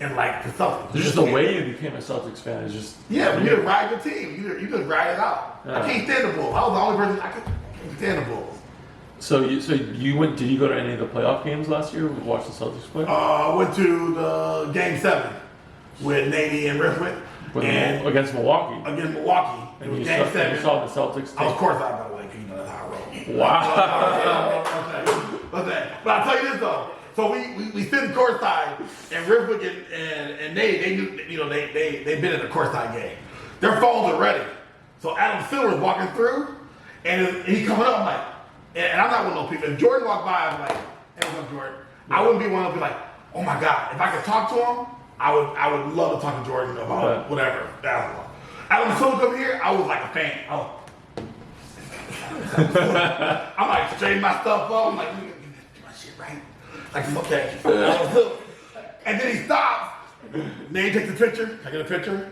and like the Celtics. Just the way you became a Celtics fan is just... Yeah, when you ride your team, you just ride it out. I can't stand the Bulls. I was the only person I can't stand the Bulls. So you went? Did you go to any of the playoff games last year? Watch the Celtics play? I went to the Game 7 with Nady and Rifwick. Against Milwaukee. Against Milwaukee. It was Game 7. You saw the Celtics. I was courtside, by the way, because that's how I roll. Wow. But I'll tell you this though. So we sit in courtside, and Rifwick and Nady, they've been in a courtside game. Their phones are ready. So Adam Silver's walking through, and he's coming up. I'm like, and I'm not one of those people. If Jordan walked by, I'm like, hey, what's up, Jordan? I wouldn't be one of those people like, oh my God, if I could talk to him, I would love to talk to Jordan about whatever. Adam Silver come here, I was like a fan. I'm like straightening my stuff up. I'm like, get my shit right. Like, okay. And then he stops. Nate takes a picture. I get a picture.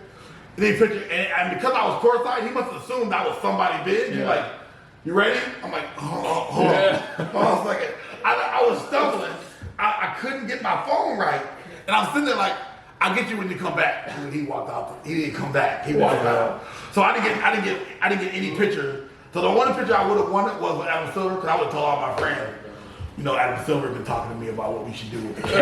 And then he picture. And because I was courtside, he must have assumed I was somebody big. He's like, you ready? I'm like, hold on. Hold on a second. I was stumbling. I couldn't get my phone right. And I was sitting there like, I'll get you when you come back. And when he walked out, he didn't come back. He walked out. So I didn't get any picture. So the one picture I would have wanted was with Adam Silver, because I would have told all my friends, you know, Adam Silver had been talking to me about what we should do with the game.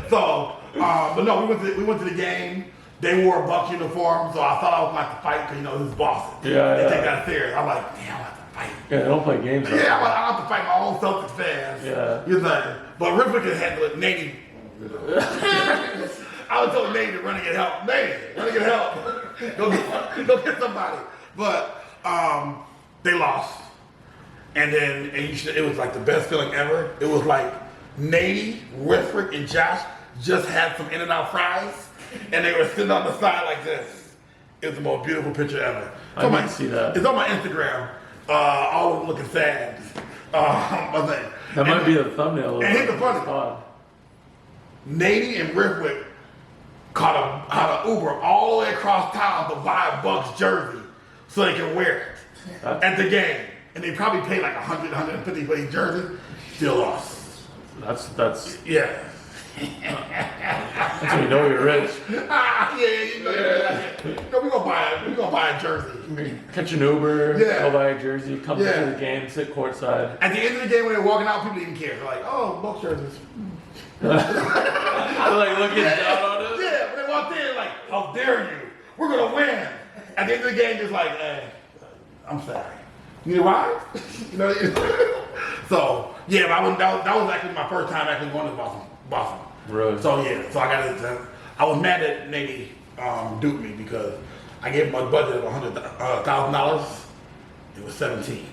But no, we went to the game. They wore a Bucks uniform, so I thought I was going to have to fight because, you know, this is Boston. They take that serious. I'm like, damn, I have to fight. Yeah, they don't play games. Yeah, I have to fight my own Celtics fans. Yeah. You know, but Ripper could handle it. Nate. I was telling Nate to run and get help. Nate, run and get help. Go get somebody. But they lost. And then it was like the best feeling ever. It was like Nate, Ripper, and Josh just had some In-N-Out fries, and they were sitting on the side like this. It was the most beautiful picture ever. I didn't see that. It's on my Instagram. All of them looking sad. That might be the thumbnail. And here's the funny. Nate and Rickwick caught an Uber all the way across town to buy a Bucks jersey so they can wear it at the game. And they probably paid like $100, $150 for each jersey. Still lost. That's yeah. That's when you know you're rich. Yeah, you know you're rich. No, we gonna buy a jersey. Catch an Uber, go buy a jersey, come to the game, sit courtside. At the end of the game when they're walking out, people didn't care. They're like, oh, Bucks jerseys. They're like looking down on us. Yeah, when they walked in, like, how dare you? We're gonna win. At the end of the game, just like, hey, I'm sorry. You know why? You know. So yeah, but that was actually my first time actually going to Boston. Really? So yeah, so I was mad that Navy duped me because I gave him a budget of $100,000. It was 17.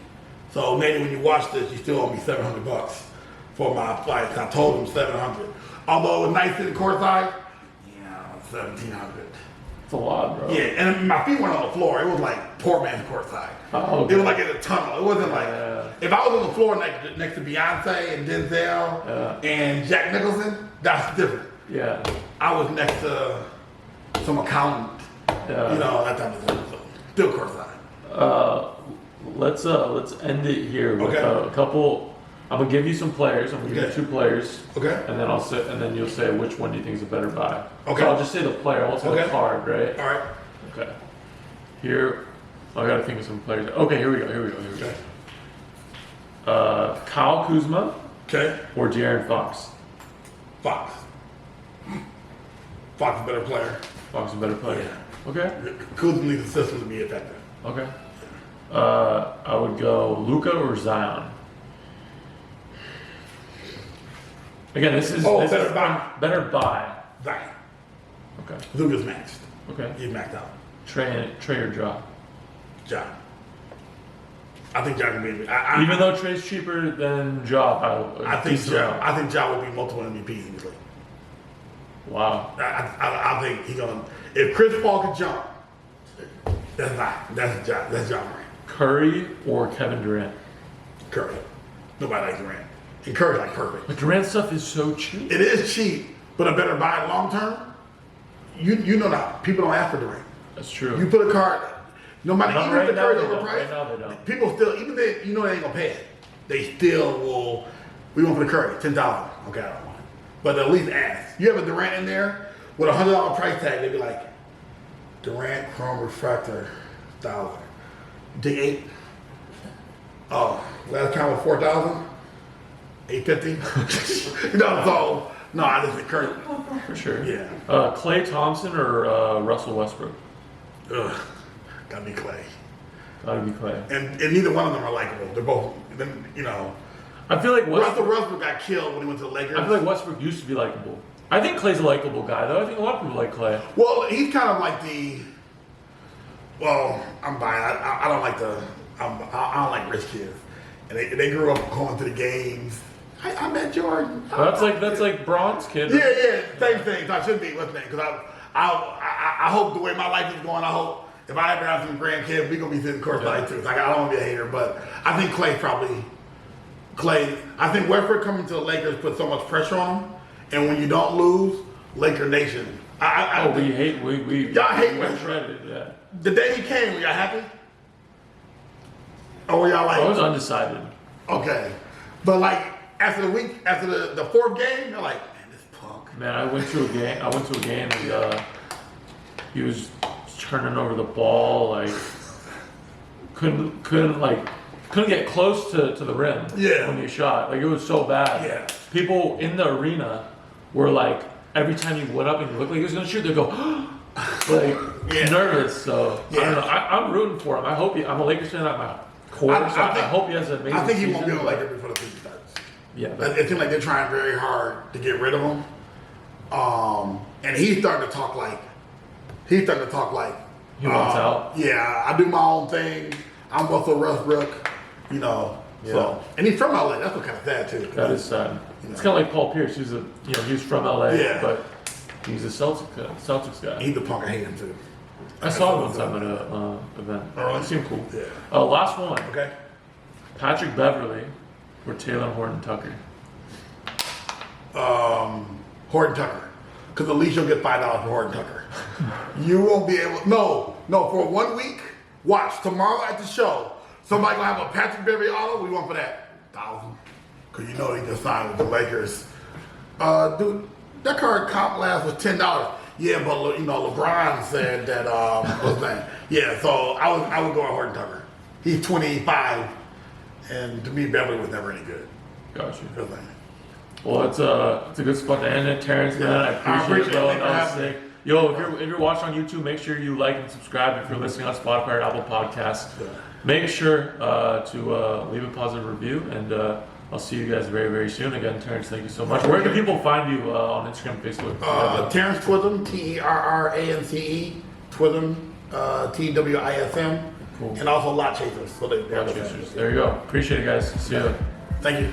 So Navy, when you watch this, you still owe me $700 for my flights. I told him 700. Although it was nice sitting courtside, 1,700. It's a lot, bro. Yeah, and my feet weren't on the floor. It was like poor man's courtside. Oh, okay. It was like in a tunnel. It wasn't like if I was on the floor next to Beyonce and Denzel and Jack Nicholson, that's different. Yeah. I was next to some accountant. Yeah. You know, that type of thing. So still courtside. Let's end it here with a couple. I'm gonna give you some players. I'm gonna give you 2 players. Okay. And then you'll say which one do you think is a better buy. Okay. So I'll just say the player. I won't say the card, right? All right. Okay. Here, I gotta think of some players. Okay, here we go. Okay. Kyle Kuzma. Okay. Or De'Aaron Fox. Fox. Fox is a better player. Fox is a better player. Yeah. Okay. Kuzma needs a system to be effective. Okay. I would go Luka or Zion. Again, this is better buy. Better buy. Zion. Okay. Luka's maxed. Okay. He's maxed out. Trey or Ja. Ja. I think Ja can be. Even though Trey's cheaper than Ja, I think Ja will be multiple MVPs easily. Wow. I think he's gonna. If Chris Paul can jump, that's not. That's Ja. That's Ja Morant. Curry or Kevin Durant. Curry. Nobody likes Durant. And Curry's like perfect. But Durant stuff is so cheap. It is cheap, but a better buy long term. You know that people don't ask for Durant. That's true. You put a card. No matter even if the Curry's overpriced, right now they don't. people still even they they ain't gonna pay it. They still will. We want for the Curry $10,000. Okay, I don't want it, but at least ask. You have a Durant in there with $100 price tag. They'd be like, Durant Chrome Refractor 1,000. Dig 8. Oh, last time was 4,000. 850. So I just think Curry for sure. Yeah. Klay Thompson or Russell Westbrook. Ugh, gotta be Klay. Gotta be Klay. And neither one of them are likable. They're both, you know. I feel like Westbrook got killed when he went to the Lakers. I feel like Westbrook used to be likable. I think Klay's a likable guy, though. I think a lot of people like Klay. Well, he's kind of like the. Well, I'm buying. I don't like the. I don't like rich kids, and they grew up going to the games. I met Jordan. That's like Bron's kid. Yeah, same thing. So I shouldn't be with me because I hope the way my life is going. I hope if I ever have some grandkids, we gonna be sitting courtside too. Like I don't want to be a hater, but I think Klay probably Clay, I think Westbrook coming to the Lakers put so much pressure on him, and when you don't lose, Laker Nation. We y'all hate Westbrook. shredded, yeah. The day he came, were y'all happy? Or were y'all like? I was undecided. Okay, but like after the fourth game, you're like, man, this punk. Man, I went to a game and he was turning over the ball, like couldn't get close to the rim when he shot. Like it was so bad. Yeah. People in the arena were like, every time he went up and he looked like he was gonna shoot, they go nervous. So I don't know. I'm rooting for him. I hope I'm a Lakers fan at my core. I hope he has an amazing I think he season. won't be a Laker before the season starts. Yeah, It seems like they're trying very hard to get rid of him. And he's starting to talk like he wants out. Yeah, I do my own thing. I'm Russell Westbrook, you know. Yeah. So, and he's from LA. That's what kind of sad too. That is sad. It's kind of like Paul Pierce. He's from LA, but he's a Celtics guy. He's the punk. I hate him too. I saw him one time at an event. Oh, He seemed cool. Yeah. Last one. Okay. Patrick Beverly or Taylor Horton Tucker. Horton Tucker. Because at least you'll get $5 for Horton Tucker. You won't be able. No, for 1 week. Watch tomorrow at the show. Somebody gonna have a Patrick Beverly auto. We want for that 1,000. Because you know he just signed with the Lakers. Dude, that card comp last was $10. Yeah, but you know LeBron said that. What's that? Yeah, so I would go with Horton Tucker. He's 25, and to me Beverly was never any good. Gotcha. Good thing. Well, it's a good spot to end it, Terrance. Man, I appreciate it, bro. That was sick. Yo, if you're watching on YouTube, make sure you like and subscribe. If you're listening on Spotify or Apple Podcasts, make sure to leave a positive review, and I'll see you guys very, very soon. Again, Terrance, thank you so much. Where can people find you on Instagram and Facebook? Terrance Twism, TerRance, Twism, TWISM, Cool. and also Lot Chasers. So There you go. Appreciate it, guys. See you. Thank you.